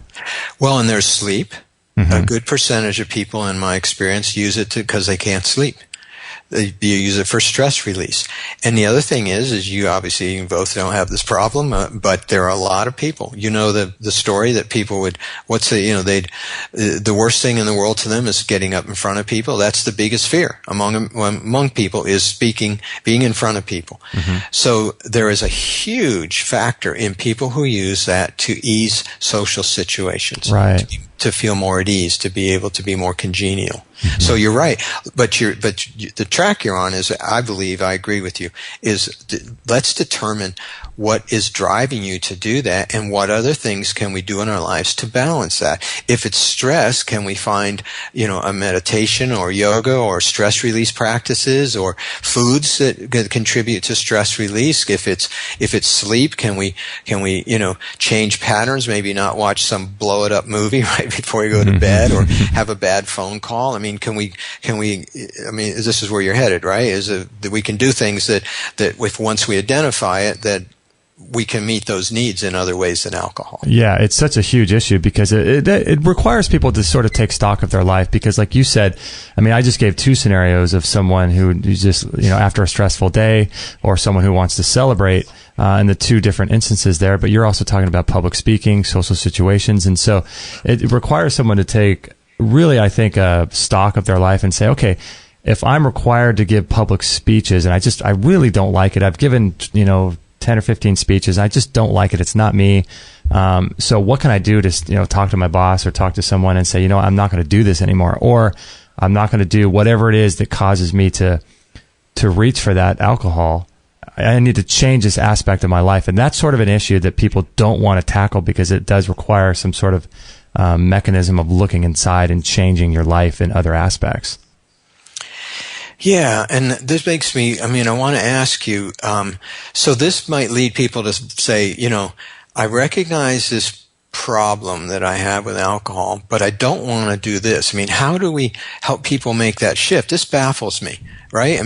Well, and there's sleep. Mm-hmm. A good percentage of people, in my experience, use it because they can't sleep. You use it for stress release. And the other thing is you obviously both don't have this problem, but there are a lot of people. The story that people would, the worst thing in the world to them is getting up in front of people. That's the biggest fear among people, is being in front of people. Mm-hmm. So there is a huge factor in people who use that to ease social situations. Right. To feel more at ease, to be able to be more congenial. Mm-hmm. So you're right, but the track you're on is, I believe, I agree with you, is let's determine what is driving you to do that, and what other things can we do in our lives to balance that. If it's stress, can we find, a meditation or yoga or stress release practices, or foods that contribute to stress release? If it's sleep, can we change patterns, maybe not watch some blow it up movie right before you go to bed, or have a bad phone call? I mean, this is where you're headed, right? That we can do things that if once we identify it, that we can meet those needs in other ways than alcohol. Yeah, it's such a huge issue, because it requires people to sort of take stock of their life, because like you said, I just gave 2 scenarios of someone who just, after a stressful day, or someone who wants to celebrate, and the 2 different instances there, but you're also talking about public speaking, social situations. And so it requires someone to take really, I think, a stock of their life and say, okay, if I'm required to give public speeches, and I really don't like it, I've given, 10 or 15 speeches, I just don't like it, it's not me. So what can I do to, talk to my boss or talk to someone and say, I'm not going to do this anymore, or I'm not going to do whatever it is that causes me to reach for that alcohol. I need to change this aspect of my life. And that's sort of an issue that people don't want to tackle, because it does require some sort of mechanism of looking inside and changing your life in other aspects. Yeah, and this makes me, I want to ask you, so this might lead people to say, I recognize this problem that I have with alcohol, but I don't want to do this. How do we help people make that shift? This baffles me, right?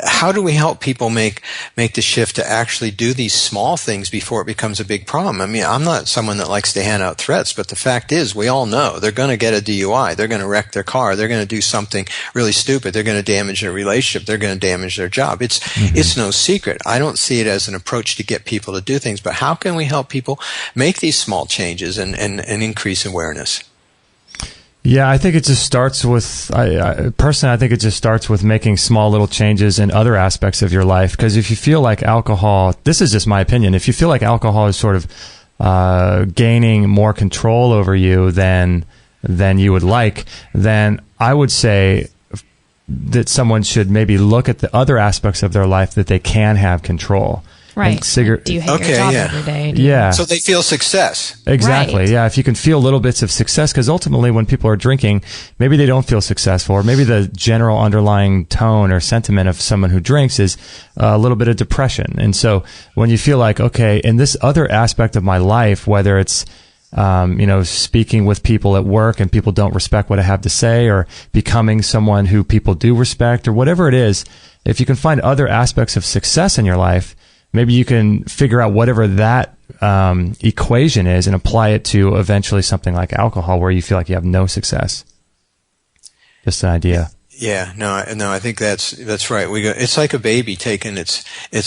How do we help people make the shift to actually do these small things before it becomes a big problem? I'm not someone that likes to hand out threats, but the fact is, we all know they're going to get a DUI. They're going to wreck their car. They're going to do something really stupid. They're going to damage their relationship. They're going to damage their job. It's no secret. I don't see it as an approach to get people to do things, but how can we help people make these small changes and increase awareness? Yeah, I think it just starts with, personally, I think it just starts with making small little changes in other aspects of your life. Because if you feel like alcohol, this is just my opinion, if you feel like alcohol is sort of gaining more control over you than you would like, then I would say that someone should maybe look at the other aspects of their life that they can have control. Right. Do you hate your job every day? Yeah. So they feel success. Exactly. Right. Yeah. If you can feel little bits of success, because ultimately when people are drinking, maybe they don't feel successful, or maybe the general underlying tone or sentiment of someone who drinks is a little bit of depression. And so when you feel like, okay, in this other aspect of my life, whether it's speaking with people at work and people don't respect what I have to say, or becoming someone who people do respect, or whatever it is, if you can find other aspects of success in your life, maybe you can figure out whatever that equation is and apply it to eventually something like alcohol, where you feel like you have no success. Just an idea. Yeah, no, I think that's right. It's like a baby taking its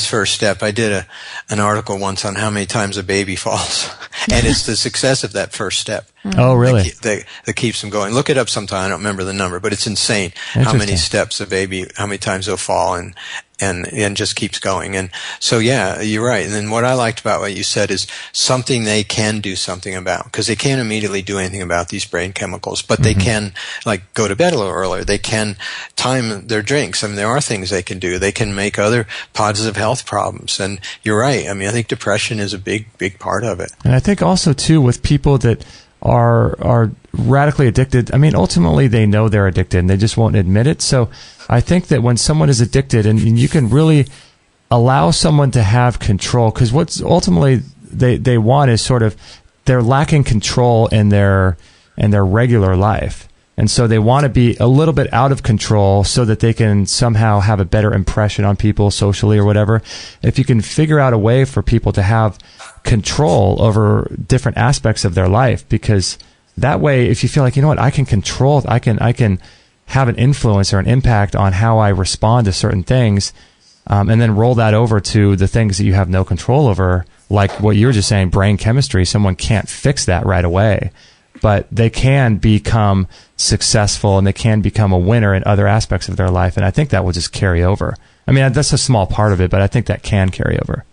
first step. I did an article once on how many times a baby falls, and it's the success of that first step. Oh, really? That keeps them going. Look it up sometime. I don't remember the number, but it's insane how many steps a baby, how many times they'll fall, and just keeps going. And so, yeah, you're right. And then what I liked about what you said is something they can do something about, because they can't immediately do anything about these brain chemicals, but they can, like, go to bed a little earlier. They can time their drinks. I mean, there are things they can do. They can make other positive health problems. And you're right. I mean, I think depression is a big, big part of it. And I think also, too, with people that are radically addicted, I mean, ultimately they know they're addicted and they just won't admit it. So I think that when someone is addicted, and you can really allow someone to have control, because what's ultimately they want is sort of, they're lacking control in their regular life. And so they want to be a little bit out of control so that they can somehow have a better impression on people socially or whatever. If you can figure out a way for people to have control over different aspects of their life, because that way, if you feel like, you know what, I can control, I can have an influence or an impact on how I respond to certain things, and then roll that over to the things that you have no control over, like what you were just saying, brain chemistry. Someone can't fix that right away, but they can become successful and they can become a winner in other aspects of their life. And I think that will just carry over. I mean, that's a small part of it, but I think that can carry over.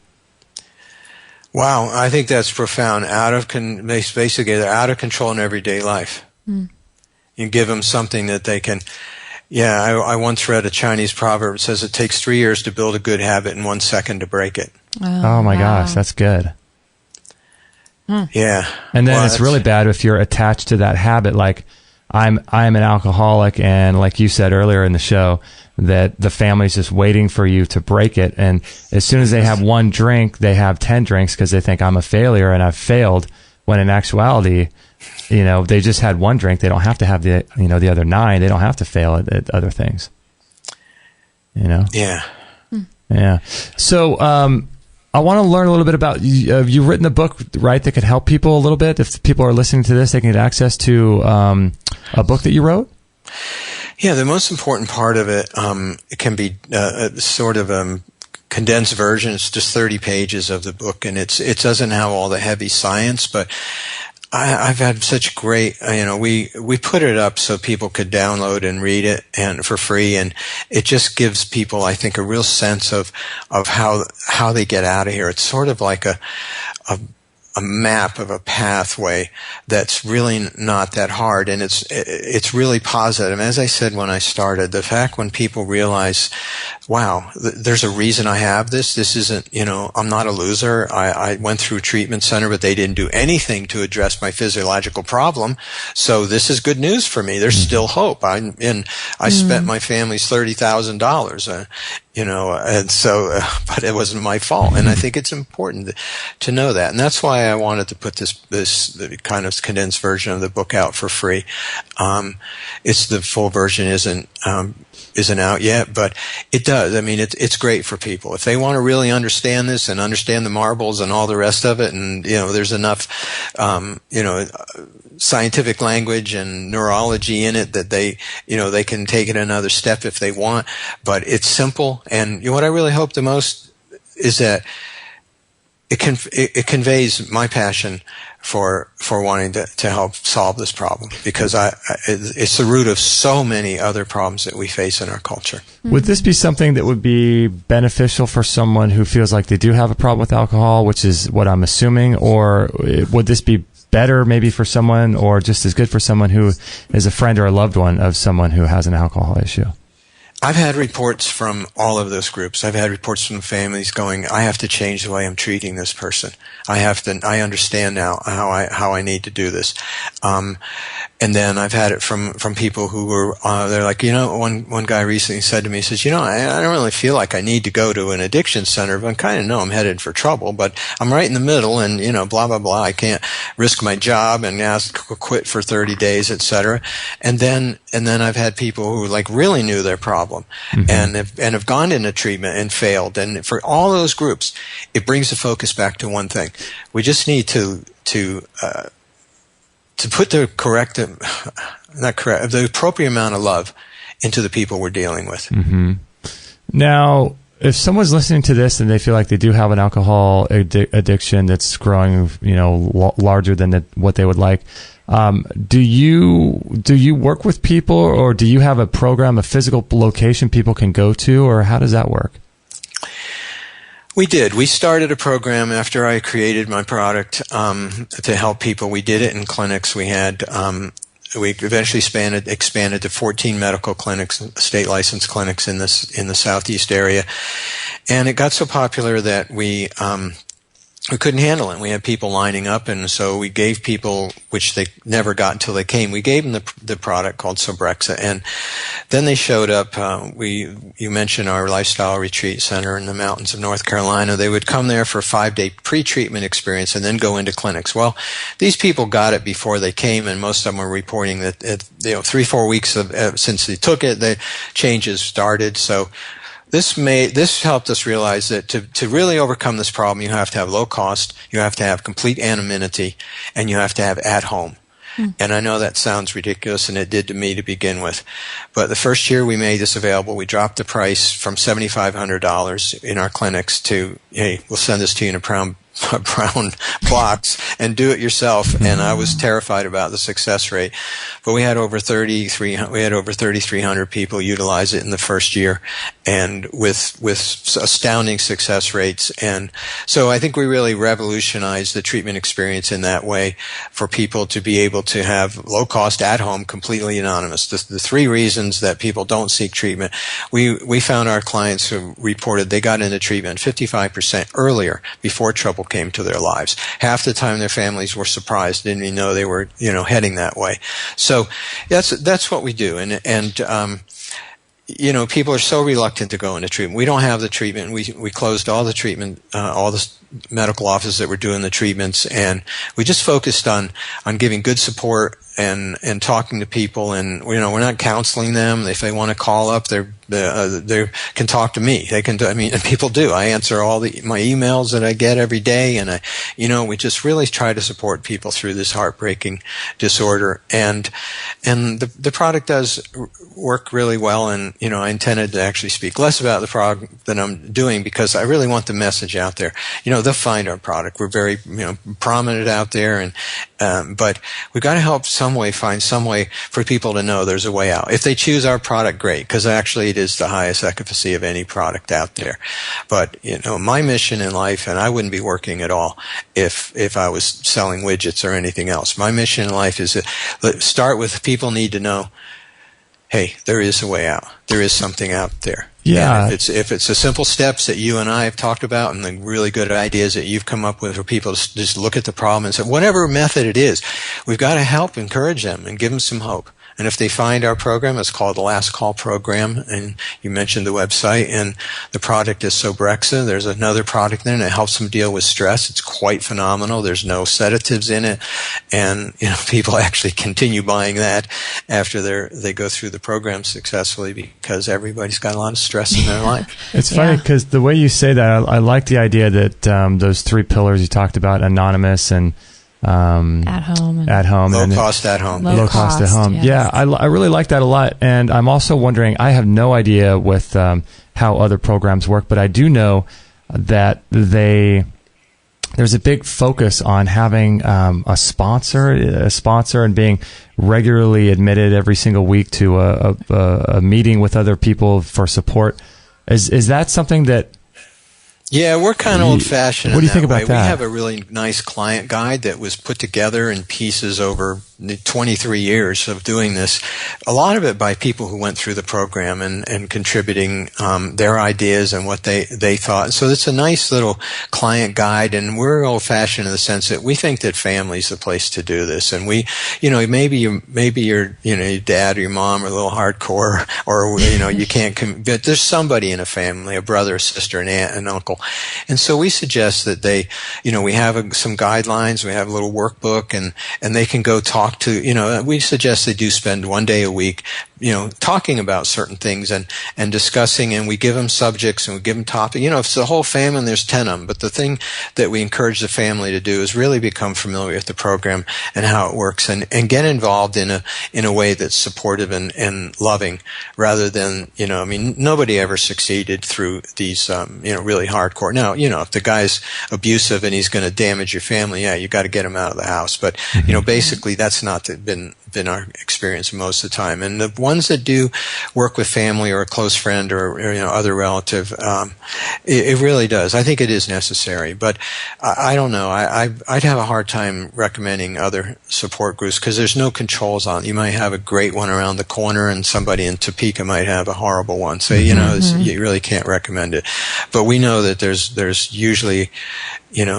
Wow, I think that's profound. Basically, they're out of control in everyday life. You give them something that they can. Yeah, I once read a Chinese proverb. It says it takes 3 years to build a good habit and 1 second to break it. Oh my gosh, that's good. Yeah. And then it's really bad if you're attached to that habit. Like, I'm an alcoholic, and like you said earlier in the show, that the family's just waiting for you to break it. And as soon as they have one drink, they have 10 drinks because they think I'm a failure and I've failed. When in actuality, they just had one drink. They don't have to have the other 9. They don't have to fail at other things. Yeah. Yeah. So, I want to learn a little bit about you. You've written a book, right, that could help people a little bit. If people are listening to this, they can get access to a book that you wrote. Yeah, the most important part of it, it can be a sort of condensed version. It's just 30 pages of the book, and it doesn't have all the heavy science, but I've had such great, we put it up so people could download and read it and for free, and it just gives people, I think, a real sense of how they get out of here. It's sort of like a map of a pathway that's really not that hard, and it's really positive. As I said when I started, the fact when people realize, wow, there's a reason I have this. This isn't, I'm not a loser. I went through a treatment center, but they didn't do anything to address my physiological problem. So this is good news for me. There's still hope. I spent my family's $30,000, and so, but it wasn't my fault. And I think it's important to know that. And that's why I wanted to put this kind of condensed version of the book out for free. It's the full version isn't out yet, but it does. I mean, it's great for people. If they want to really understand this and understand the marbles and all the rest of it, and, there's enough, scientific language and neurology in it that they can take it another step if they want, but it's simple. And what I really hope the most is that it conveys my passion for wanting to help solve this problem, because it's the root of so many other problems that we face in our culture. Would this be something that would be beneficial for someone who feels like they do have a problem with alcohol, which is what I'm assuming, or would this be better maybe for someone, or just as good for someone who is a friend or a loved one of someone who has an alcohol issue? I've had reports from all of those groups. I've had reports from families going, I have to change the way I'm treating this person. I understand now how I need to do this. And then I've had it from people who were, they're like, one guy recently said to me, he says, I don't really feel like I need to go to an addiction center, but I kind of know I'm headed for trouble, but I'm right in the middle and, blah, blah, blah. I can't risk my job and ask to quit for 30 days, et cetera. And then I've had people who like really knew their problem. And have gone into treatment and failed. And for all those groups, it brings the focus back to one thing. We just need to put the appropriate amount of love into the people we're dealing with. Mm-hmm. Now, if someone's listening to this and they feel like they do have an alcohol addiction that's growing, larger than what they would like, do you work with people, or do you have a program, a physical location people can go to, or how does that work? We did. We started a program after I created my product to help people. We did it in clinics. We had we eventually expanded to 14 medical clinics, state licensed clinics in the southeast area, and it got so popular that we couldn't handle it. We had people lining up, and so we gave people, which they never got until they came, we gave them the product called Sobrexa, and then they showed up. You mentioned our lifestyle retreat center in the mountains of North Carolina. They would come there for a 5-day pre-treatment experience and then go into clinics. Well, these people got it before they came, and most of them were reporting that 3-4 weeks since they took it, the changes started. So this helped us realize that to really overcome this problem, you have to have low cost, you have to have complete anonymity, and you have to have at home. And I know that sounds ridiculous, and it did to me to begin with. But the first year we made this available, we dropped the price from $7,500 in our clinics to, hey, we'll send this to you in a brown box and do it yourself. And I was terrified about the success rate. But we had over 3,300 people utilize it in the first year, and with astounding success rates. And so I think we really revolutionized the treatment experience in that way for people to be able to have low cost at home, completely anonymous. The 3 reasons that people don't seek treatment, we found our clients who reported they got into treatment 55% earlier before trouble came to their lives. Half the time their families were surprised, didn't even know they were, heading that way. So that's what we do. And people are so reluctant to go into treatment. We don't have the treatment. We closed all the treatment, all the medical offices that were doing the treatments, and we just focused on giving good support and talking to people. And we're not counseling them. If they want to call up, they can talk to me. They can. And people do. I answer all my emails that I get every day, and we just really try to support people through this heartbreaking disorder. And the product does work really well. And I intended to actually speak less about the product than I'm doing, because I really want the message out there. They'll find our product. We're very prominent out there, and but we've got to find some way for people to know there's a way out. If they choose our product, great, because actually it is the highest efficacy of any product out there. But my mission in life, and I wouldn't be working at all if I was selling widgets or anything else. My mission in life is to start with people need to know, hey, there is a way out. There is something out there. Yeah. If it's the simple steps that you and I have talked about, and the really good ideas that you've come up with for people to just look at the problem and say, whatever method it is, we've got to help encourage them and give them some hope. And if they find our program, it's called the Last Call Program, and you mentioned the website, and the product is Sobrexa. There's another product there, and it helps them deal with stress. It's quite phenomenal. There's no sedatives in it, and people actually continue buying that after they go through the program successfully, because everybody's got a lot of stress in their life. It's funny because the way you say that, I like the idea that those 3 pillars you talked about, anonymous and at home, low cost at home. Low cost at home. Yes. Yeah, I really like that a lot. And I'm also wondering, I have no idea with how other programs work, but I do know that they there's a big focus on having a sponsor and being regularly admitted every single week to a meeting with other people for support. Is that something that... Yeah, we're kind of old-fashioned. What do you think about that? We have a really nice client guide that was put together in pieces over 23 years of doing this. A lot of it by people who went through the program and contributing their ideas and what they thought. So it's a nice little client guide, and we're old-fashioned in the sense that we think that family's the place to do this. And we, maybe your dad or your mom are a little hardcore, or you can't. But there's somebody in a family, a brother, a sister, an aunt, an uncle. And so we suggest that they, we have some guidelines, we have a little workbook, and they can go talk to, we suggest they do spend one day a week, talking about certain things and discussing, and we give them subjects and we give them topics. If it's the whole family, there's 10 of them. But the thing that we encourage the family to do is really become familiar with the program and how it works, and get involved in a way that's supportive and loving, rather than, nobody ever succeeded through these, really hardcore. Now, if the guy's abusive and he's going to damage your family, yeah, you got to get him out of the house. But, basically that's not been our experience most of the time. And the ones that do work with family or a close friend or other relative, it really does. I think it is necessary, but I don't know. I'd have a hard time recommending other support groups because there's no controls on it. You might have a great one around the corner, and somebody in Topeka might have a horrible one. So you really can't recommend it. But we know that there's usually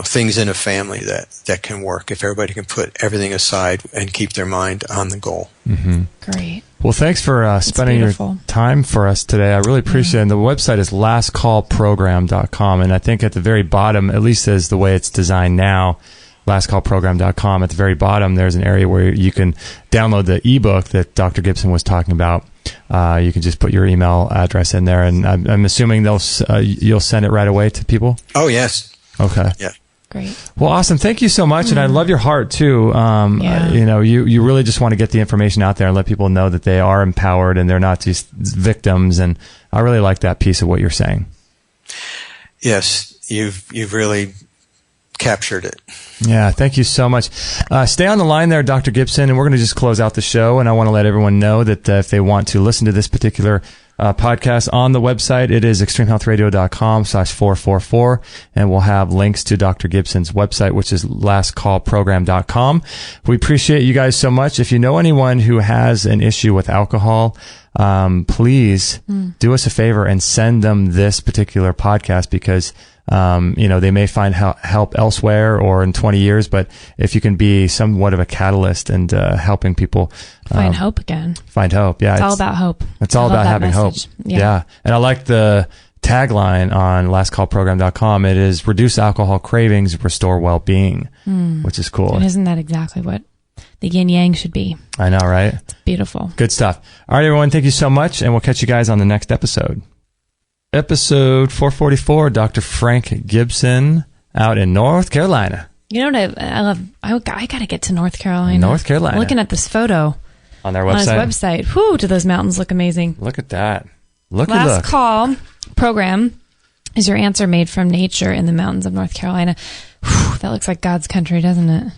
things in a family that can work if everybody can put everything aside and keep their mind on the goal. Mm-hmm. Great. Well, thanks for spending your time for us today. I really appreciate it. And the website is lastcallprogram.com. And I think at the very bottom, at least as the way it's designed now, lastcallprogram.com, at the very bottom, there's an area where you can download the ebook that Dr. Gibson was talking about. You can just put your email address in there, and I'm assuming you'll send it right away to people? Oh, yes. Okay. Yeah. Great. Well, awesome. Thank you so much. And I love your heart too. You really just want to get the information out there and let people know that they are empowered and they're not just victims. And I really like that piece of what you're saying. Yes. You've really captured it. Yeah. Thank you so much. Stay on the line there, Dr. Gibson, and we're going to just close out the show. And I want to let everyone know that if they want to listen to this particular podcast on the website, it is extremehealthradio.com/444, and we'll have links to Dr. Gibson's website, which is lastcallprogram.com. We appreciate you guys so much. If you know anyone who has an issue with alcohol, please do us a favor and send them this particular podcast, because they may find help elsewhere or in 20 years, but if you can be somewhat of a catalyst and helping people find hope again. Find hope. Yeah. It's all about hope. It's all about having hope. Yeah. And I like the tagline on lastcallprogram.com. It is reduce alcohol cravings, restore well-being, which is cool. And isn't that exactly what the yin yang should be? I know, right? It's beautiful. Good stuff. All right, everyone. Thank you so much. And we'll catch you guys on the next episode. Episode 444, Dr. Frank Gibson out in North Carolina. You know what I love? I got to get to North Carolina. North Carolina. I'm looking at this photo on their website. On his website. Whew, do those mountains look amazing. Look at that. Look. Last Call Program is your answer made from nature in the mountains of North Carolina. Whew, that looks like God's country, doesn't it?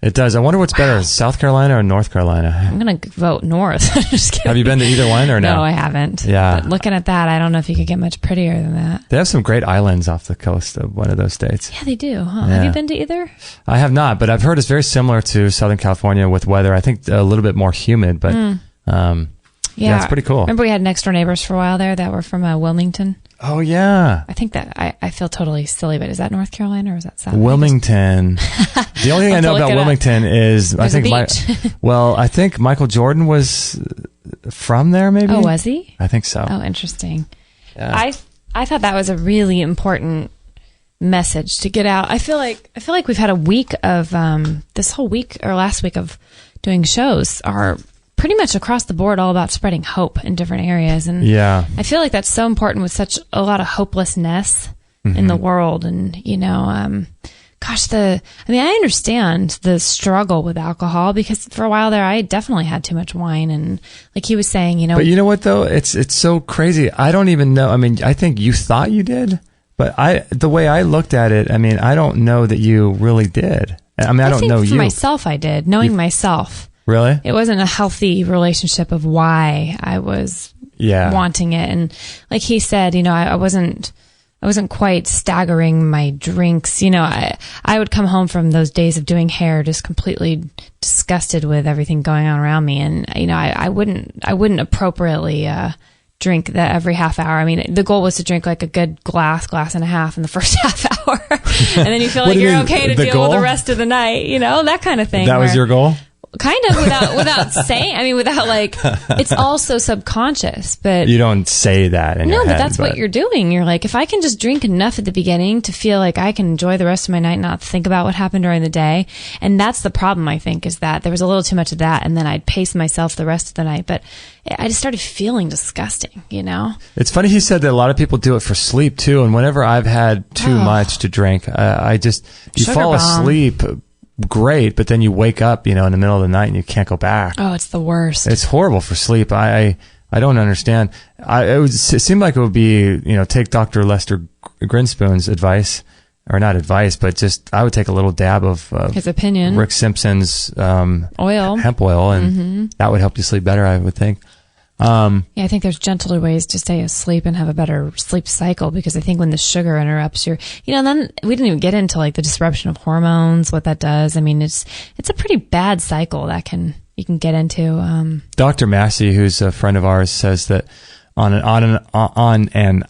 It does. I wonder what's better, South Carolina or North Carolina? I'm going to vote North. Just kidding. Have you been to either one or no? No, I haven't. Yeah. But looking at that, I don't know if you could get much prettier than that. They have some great islands off the coast of one of those states. Yeah, they do, huh? Yeah. Have you been to either? I have not, but I've heard it's very similar to Southern California with weather. I think a little bit more humid, but yeah, it's pretty cool. Remember we had next door neighbors for a while there that were from Wilmington? Oh, yeah. I think that I feel totally silly, but is that North Carolina or is that South? Wilmington. The only thing I know about Wilmington is I think Michael Jordan was from there, maybe. Oh, was he? I think so. Oh, interesting. Yeah. I thought that was a really important message to get out. I feel like we've had a week of this whole week or last week of doing shows are pretty much across the board all about spreading hope in different areas. And yeah, I feel like that's so important with such a lot of hopelessness in the world. And, I understand the struggle with alcohol because for a while there, I definitely had too much wine. And like he was saying, But you know what, though? It's so crazy. I don't even know. I mean, I think you thought you did, But the way I looked at it, I mean, I don't know that you really did. I mean, I don't know you. For myself, I did. Knowing myself. Really? It wasn't a healthy relationship of why I was wanting it. And like he said, you know, I wasn't quite staggering my drinks. You know, I would come home from those days of doing hair just completely disgusted with everything going on around me. And, you know, I wouldn't appropriately, drink that every half hour. I mean, the goal was to drink like a good glass and a half in the first half hour. And then you feel like you're okay to deal with the rest of the night, you know, that kind of thing. That was your goal? Kind of without saying, I mean, without like, it's all so subconscious, but. You don't say that in your head. No, but that's what you're doing. You're like, if I can just drink enough at the beginning to feel like I can enjoy the rest of my night and not think about what happened during the day. And that's the problem, I think, is that there was a little too much of that. And then I'd pace myself the rest of the night. But I just started feeling disgusting, you know? It's funny he said that a lot of people do it for sleep too. And whenever I've had too much to drink, you fall asleep. Great, but then you wake up, you know, in the middle of the night and you can't go back. Oh, it's the worst. It's horrible for sleep. I don't understand. It seemed like it would be, you know, take Dr. Lester Grinspoon's advice, or not advice, but just I would take a little dab of his opinion, Rick Simpson's hemp oil, and that would help you sleep better, I would think. I think there's gentler ways to stay asleep and have a better sleep cycle, because I think when the sugar interrupts your, you know, then we didn't even get into like the disruption of hormones, what that does. I mean, it's a pretty bad cycle that you can get into. Dr. Massey, who's a friend of ours, says that on an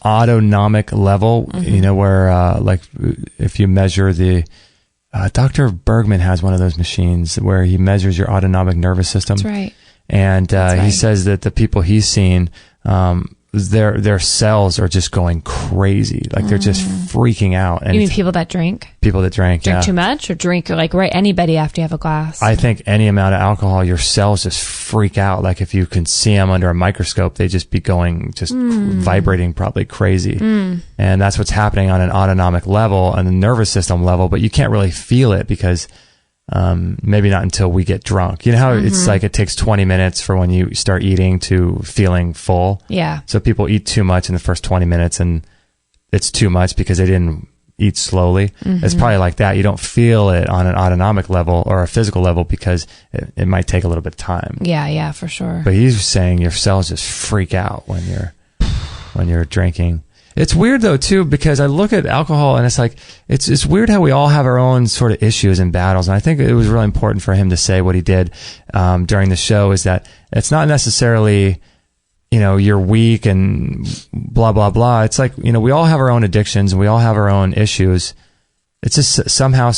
autonomic level, you know, where like if you measure Dr. Bergman has one of those machines where he measures your autonomic nervous system. That's right. And he says that the people he's seen, their cells are just going crazy. Like they're just freaking out. And you mean people that drink? People that drink too much, or drink like anybody after you have a glass? I think any amount of alcohol, your cells just freak out. Like if you can see them under a microscope, they just be going, vibrating probably crazy. And that's what's happening on an autonomic level and the nervous system level, but you can't really feel it because maybe not until we get drunk. You know how it's like it takes 20 minutes for when you start eating to feeling full? Yeah. So people eat too much in the first 20 minutes and it's too much because they didn't eat slowly. It's probably like that. You don't feel it on an autonomic level or a physical level because it might take a little bit of time. Yeah, for sure. But he's saying your cells just freak out when you're drinking. It's weird though too, because I look at alcohol and it's like, it's weird how we all have our own sort of issues and battles. And I think it was really important for him to say what he did, during the show, is that it's not necessarily, you know, you're weak and blah, blah, blah. It's like, you know, we all have our own addictions and we all have our own issues. It's just somehow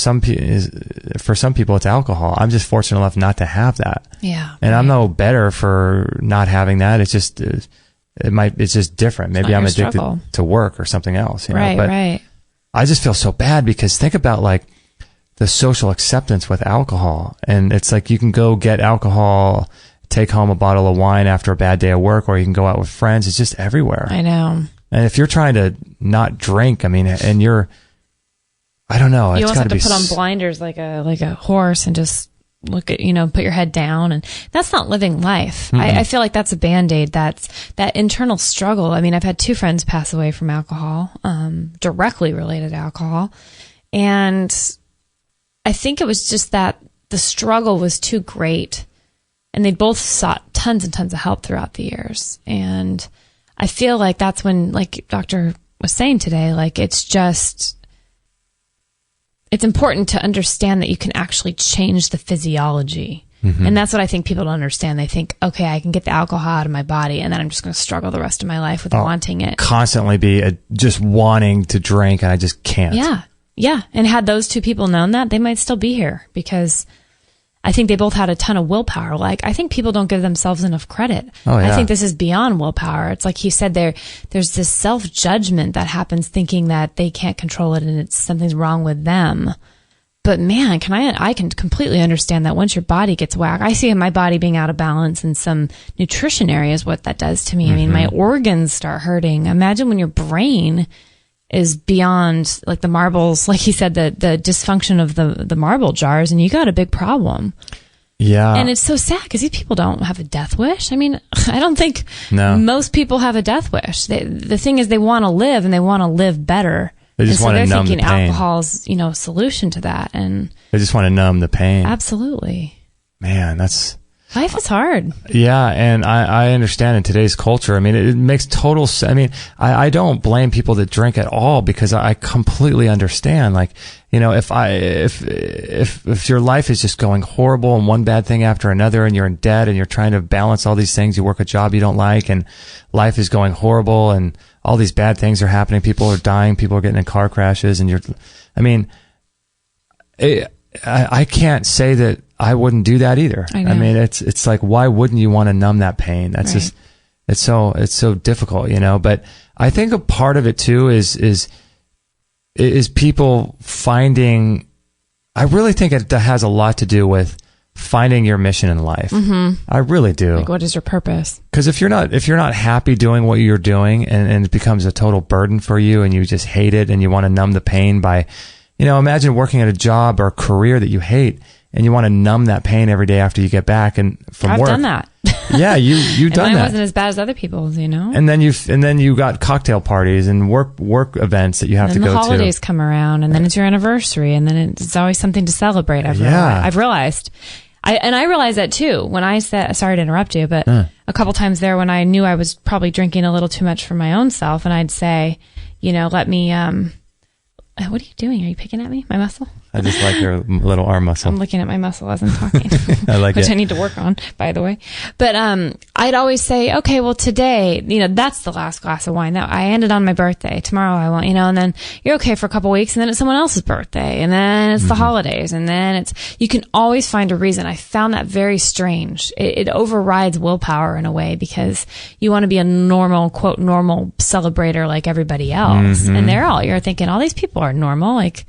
for some people it's alcohol. I'm just fortunate enough not to have that. Yeah. And I'm no better for not having that. It's just, it's just different. Maybe I'm addicted to work or something else. You know? But right. I just feel so bad because think about like the social acceptance with alcohol. And it's like you can go get alcohol, take home a bottle of wine after a bad day of work, or you can go out with friends. It's just everywhere. I know. And if you're trying to not drink, I mean, and I don't know. You almost have to put on blinders like a horse and just look at, you know, put your head down, and that's not living life. I feel like that's a Band-Aid. That's that internal struggle. I mean, I've had 2 friends pass away from alcohol, directly related to alcohol. And I think it was just that the struggle was too great, and they both sought tons and tons of help throughout the years. And I feel like that's when, like Doctor was saying today, like it's important to understand that you can actually change the physiology. And that's what I think people don't understand. They think, okay, I can get the alcohol out of my body and then I'm just going to struggle the rest of my life with wanting it. Constantly be just wanting to drink and I just can't. Yeah. And had those 2 people known that, they might still be here, because I think they both had a ton of willpower. Like, I think people don't give themselves enough credit. Oh, yeah. I think this is beyond willpower. It's like he said, there's this self-judgment that happens, thinking that they can't control it and something's wrong with them. But man, I can completely understand that once your body gets whacked. I see my body being out of balance in some nutrition areas, what that does to me. I mean, my organs start hurting. Imagine when your brain is beyond, like the marbles, like he said, the dysfunction of the marble jars, and you got a big problem. Yeah. And it's so sad because these people don't have a death wish. I mean, I don't think most people have a death wish. The thing is, they want to live and they want to live better. They just want to numb the pain. They're thinking alcohol's, solution to that. And they just want to numb the pain. Absolutely. Man, life is hard. Yeah, and I understand in today's culture. I mean, it makes total sense. I mean, I don't blame people that drink at all because I completely understand. Like, if your life is just going horrible and one bad thing after another and you're in debt and you're trying to balance all these things, you work a job you don't like and life is going horrible and all these bad things are happening. People are dying. People are getting in car crashes and I can't say that I wouldn't do that either. I mean, it's like, why wouldn't you want to numb that pain? That's just, it's so difficult, but I think a part of it too is people finding, I really think it has a lot to do with finding your mission in life. Mm-hmm. I really do. Like, what is your purpose? Because if you're not happy doing what you're doing and it becomes a total burden for you and you just hate it and you want to numb the pain by, imagine working at a job or a career that you hate and you want to numb that pain every day after you get back and from work. I've done that. Yeah, you've done that. Mine wasn't as bad as other people's, And then you got cocktail parties and work events that you have to go to. And the holidays come around, and then it's your anniversary, and then it's always something to celebrate. I've realized. I realized that too when I said, sorry to interrupt you, but a couple times there when I knew I was probably drinking a little too much for my own self, and I'd say, let me, what are you doing? Are you picking at me? My muscle? I just like your little arm muscle. I'm looking at my muscle as I'm talking. I like which I need to work on, by the way. But I'd always say, okay, well today, that's the last glass of wine. That I ended on my birthday. Tomorrow I won't, and then you're okay for a couple weeks, and then it's someone else's birthday, and then it's the holidays, and then you can always find a reason. I found that very strange. It overrides willpower in a way because you want to be a normal, quote, normal celebrator like everybody else. Mm-hmm. And you're thinking all these people are normal. Like,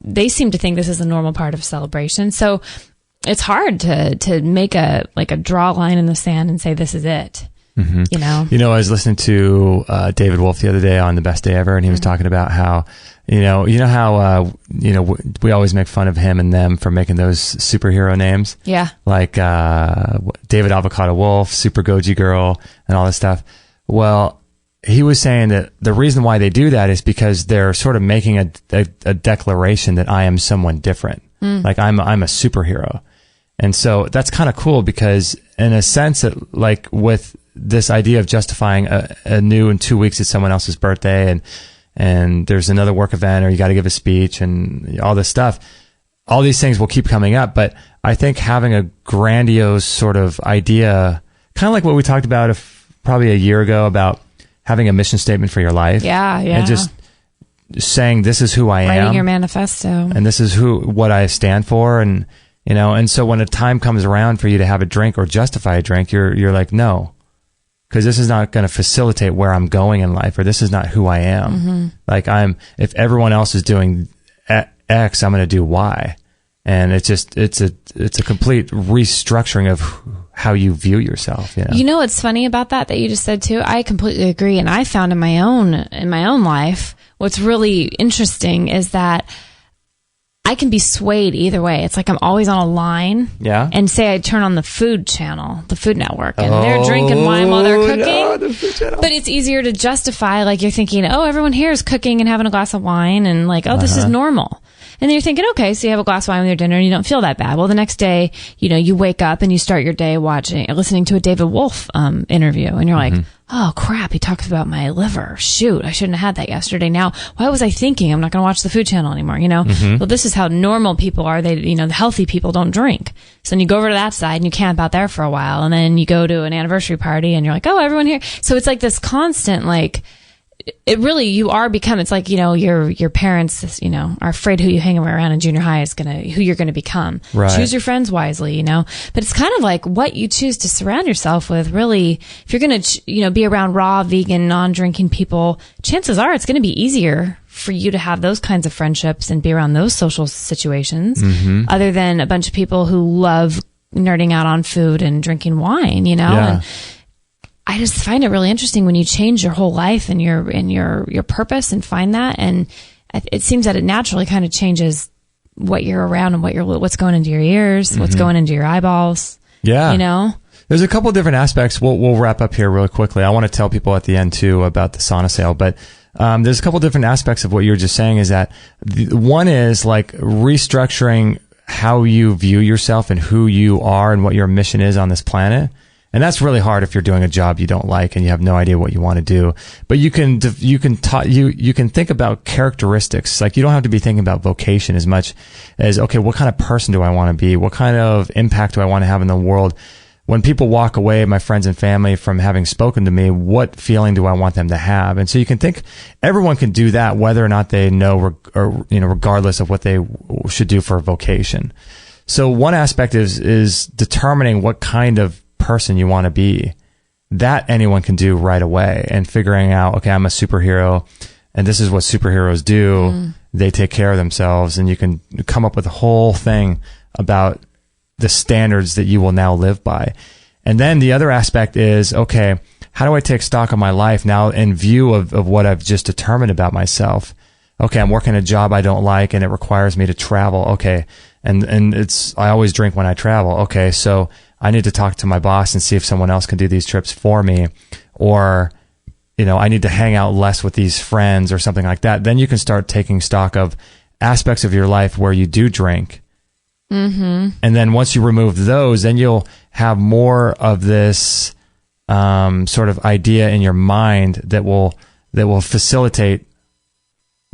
they seem to think this is a normal part of celebration. So it's hard to make a draw line in the sand and say, this is it. Mm-hmm. I was listening to David Wolf the other day on The Best Day Ever, and he was talking about how, how we always make fun of him and them for making those superhero names. Yeah. Like David Avocado Wolf, Super Goji Girl, and all this stuff. Well, he was saying that the reason why they do that is because they're sort of making a declaration that I am someone different. Like I'm a superhero. And so that's kind of cool because in a sense that, like, with this idea of justifying a new in 2 weeks, it's someone else's birthday and there's another work event or you got to give a speech and all this stuff, all these things will keep coming up. But I think having a grandiose sort of idea, kind of like what we talked about probably a year ago about having a mission statement for your life. Yeah. And just saying, this is who I am. Writing your manifesto. And this is what I stand for. And, and so when a time comes around for you to have a drink or justify a drink, you're like, no, because this is not going to facilitate where I'm going in life, or this is not who I am. Mm-hmm. Like if everyone else is doing X, I'm going to do Y. And it's a complete restructuring of how you view yourself. What's funny about that you just said too? I completely agree. And I found in my own life, what's really interesting is that I can be swayed either way. It's like I'm always on a line. Yeah. And say I turn on the Food Channel, the Food Network, and they're drinking wine while they're cooking. No, the Food Channel. But it's easier to justify, like you're thinking, everyone here is cooking and having a glass of wine, and like, this is normal. And then you're thinking, okay, so you have a glass of wine with your dinner and you don't feel that bad. Well, the next day, you wake up and you start your day listening to a David Wolf interview, and you're like, oh crap, he talks about my liver. Shoot, I shouldn't have had that yesterday. Now, why was I thinking I'm not going to watch the Food Channel anymore? Well, this is how normal people are. They, the healthy people don't drink. So then you go over to that side and you camp out there for a while, and then you go to an anniversary party and you're like, oh, everyone here. So it's like this constant, like, it really, you are become, it's like, your parents, are afraid who you hang around in junior high is who you're going to become. Right. Choose your friends wisely, but it's kind of like what you choose to surround yourself with. Really, if you're going to, be around raw, vegan, non-drinking people, chances are it's going to be easier for you to have those kinds of friendships and be around those social situations, other than a bunch of people who love nerding out on food and drinking wine, Yeah. And I just find it really interesting when you change your whole life and your purpose and find that. And it seems that it naturally kind of changes what you're around and what's going into your ears, what's going into your eyeballs. Yeah. You know? There's a couple of different aspects. We'll wrap up here really quickly. I want to tell people at the end too about the sauna sale, but there's a couple of different aspects of what you were just saying. Is that one is like restructuring how you view yourself and who you are and what your mission is on this planet. And that's really hard if you're doing a job you don't like and you have no idea what you want to do. But you can think about characteristics. Like you don't have to be thinking about vocation as much as, okay, what kind of person do I want to be? What kind of impact do I want to have in the world? When people walk away, my friends and family, from having spoken to me, what feeling do I want them to have? And so you can think everyone can do that, whether or not they know, or regardless of what they should do for a vocation. So one aspect is determining what kind of person you want to be. That anyone can do right away, and figuring out, okay, I'm a superhero and this is what superheroes do. They take care of themselves, and you can come up with a whole thing about the standards that you will now live by. And then the other aspect is, okay, how do I take stock of my life now in view of what I've just determined about myself? Okay, I'm working a job I don't like and it requires me to travel. Okay. And I always drink when I travel. Okay. So I need to talk to my boss and see if someone else can do these trips for me, or, I need to hang out less with these friends or something like that. Then you can start taking stock of aspects of your life where you do drink. And then once you remove those, then you'll have more of this sort of idea in your mind that will facilitate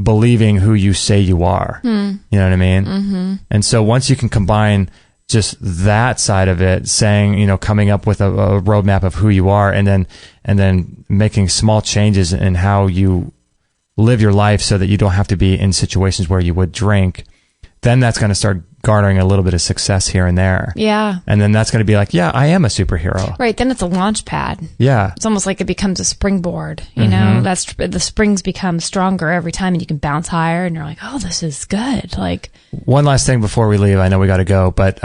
believing who you say you are. You know what I mean? And so once you can combine just that side of it, saying, coming up with a roadmap of who you are, and then making small changes in how you live your life so that you don't have to be in situations where you would drink, then that's going to start garnering a little bit of success here and there. Yeah. And then that's going to be like, yeah, I am a superhero. Right. Then it's a launch pad. Yeah. It's almost like it becomes a springboard. That's the springs become stronger every time, and you can bounce higher, and you're like, oh, this is good. Like, one last thing before we leave, I know we got to go, but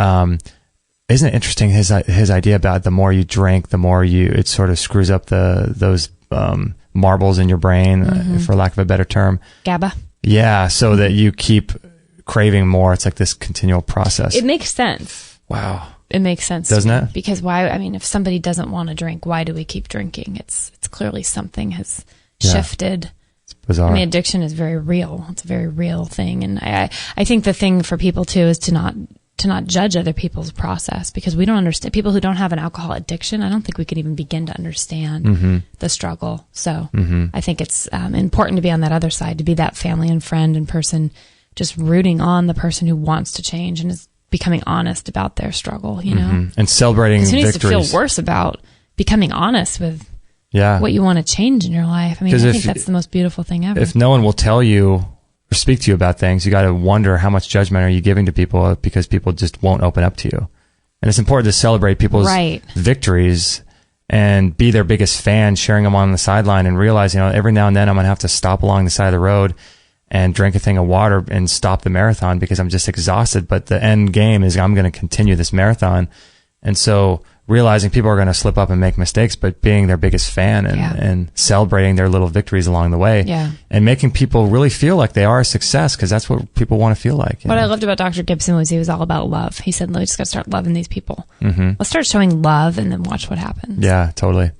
isn't it interesting his idea about the more you drink, the more it sort of screws up those marbles in your brain, for lack of a better term. GABA. Yeah. So that you keep craving more. It's like this continual process. It makes sense. Wow. It makes sense. Doesn't it? Because why? I mean, if somebody doesn't want to drink, why do we keep drinking? It's clearly something has shifted. It's bizarre. I mean, addiction is very real. It's a very real thing. And I think the thing for people too is to not judge other people's process, because we don't understand. People who don't have an alcohol addiction, I don't think we can even begin to understand the struggle. So I think it's important to be on that other side, to be that family and friend and person, just rooting on the person who wants to change and is becoming honest about their struggle, and celebrating victories. Who needs to feel worse about becoming honest with what you want to change in your life? I mean, I think that's the most beautiful thing ever. If no one will tell you or speak to you about things, you got to wonder how much judgment are you giving to people, because people just won't open up to you. And it's important to celebrate people's victories and be their biggest fan, sharing them on the sideline, and realize, every now and then I'm going to have to stop along the side of the road and drink a thing of water and stop the marathon because I'm just exhausted. But the end game is I'm going to continue this marathon. And so realizing people are going to slip up and make mistakes, but being their biggest fan and celebrating their little victories along the way, and making people really feel like they are a success, because that's what people want to feel like. What I loved about Dr. Gibson was he was all about love. He said, we just got to start loving these people. Let's start showing love and then watch what happens. Yeah, totally.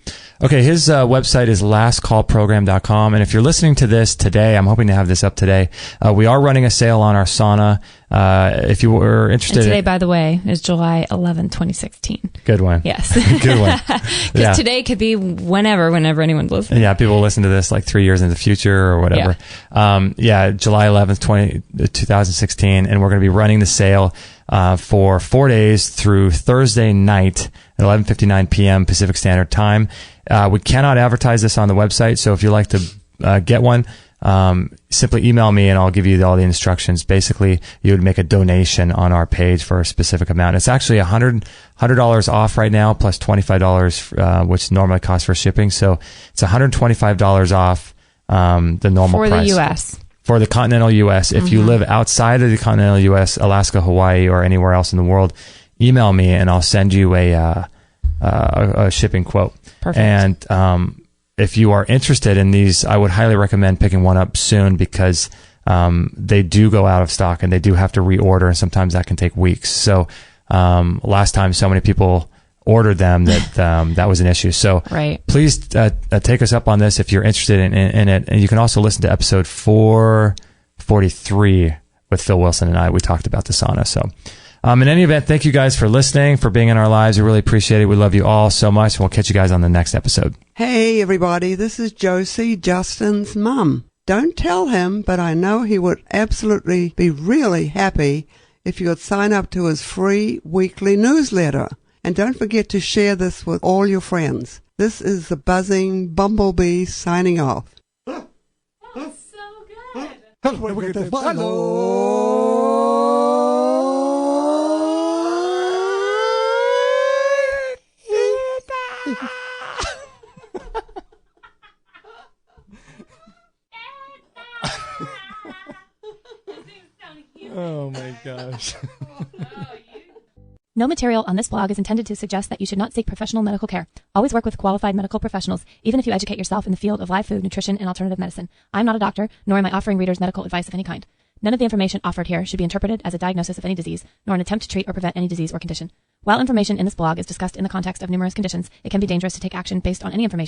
Okay, his website is lastcallprogram.com. And if you're listening to this today, I'm hoping to have this up today. We are running a sale on our sauna. If you were interested. And today, by the way, is July 11, 2016. Good one. Yes. Good one. Because today could be whenever anyone's listening. Yeah, people will listen to this like 3 years in the future or whatever. July 11th, 2016. And we're going to be running the sale for 4 days through Thursday night at 11:59 p.m. Pacific Standard Time. We cannot advertise this on the website, so if you'd like to get one, simply email me and I'll give you all the instructions. Basically, you would make a donation on our page for a specific amount. It's actually $100 off right now, plus $25, which normally costs for shipping. So it's $125 off the normal price. For the U.S. For the continental U.S. If you live outside of the continental U.S., Alaska, Hawaii, or anywhere else in the world, email me and I'll send you a shipping quote. Perfect. And if you are interested in these, I would highly recommend picking one up soon, because they do go out of stock and they do have to reorder, and sometimes that can take weeks. So last time so many people ordered them that that was an issue. So right. Please take us up on this if you're interested in it. And you can also listen to episode 443 with Phil Wilson and I. We talked about the sauna. So in any event, thank you guys for listening, for being in our lives. We really appreciate it. We love you all so much. And we'll catch you guys on the next episode. Hey, everybody. This is Josie, Justin's mum. Don't tell him, but I know he would absolutely be really happy if you would sign up to his free weekly newsletter. And don't forget to share this with all your friends. This is the buzzing bumblebee signing off. So good. Oh my gosh. No material on this blog is intended to suggest that you should not seek professional medical care. Always work with qualified medical professionals, even if you educate yourself in the field of live food, nutrition, and alternative medicine. I'm not a doctor, nor am I offering readers medical advice of any kind. None of the information offered here should be interpreted as a diagnosis of any disease, nor an attempt to treat or prevent any disease or condition. While information in this blog is discussed in the context of numerous conditions, it can be dangerous to take action based on any information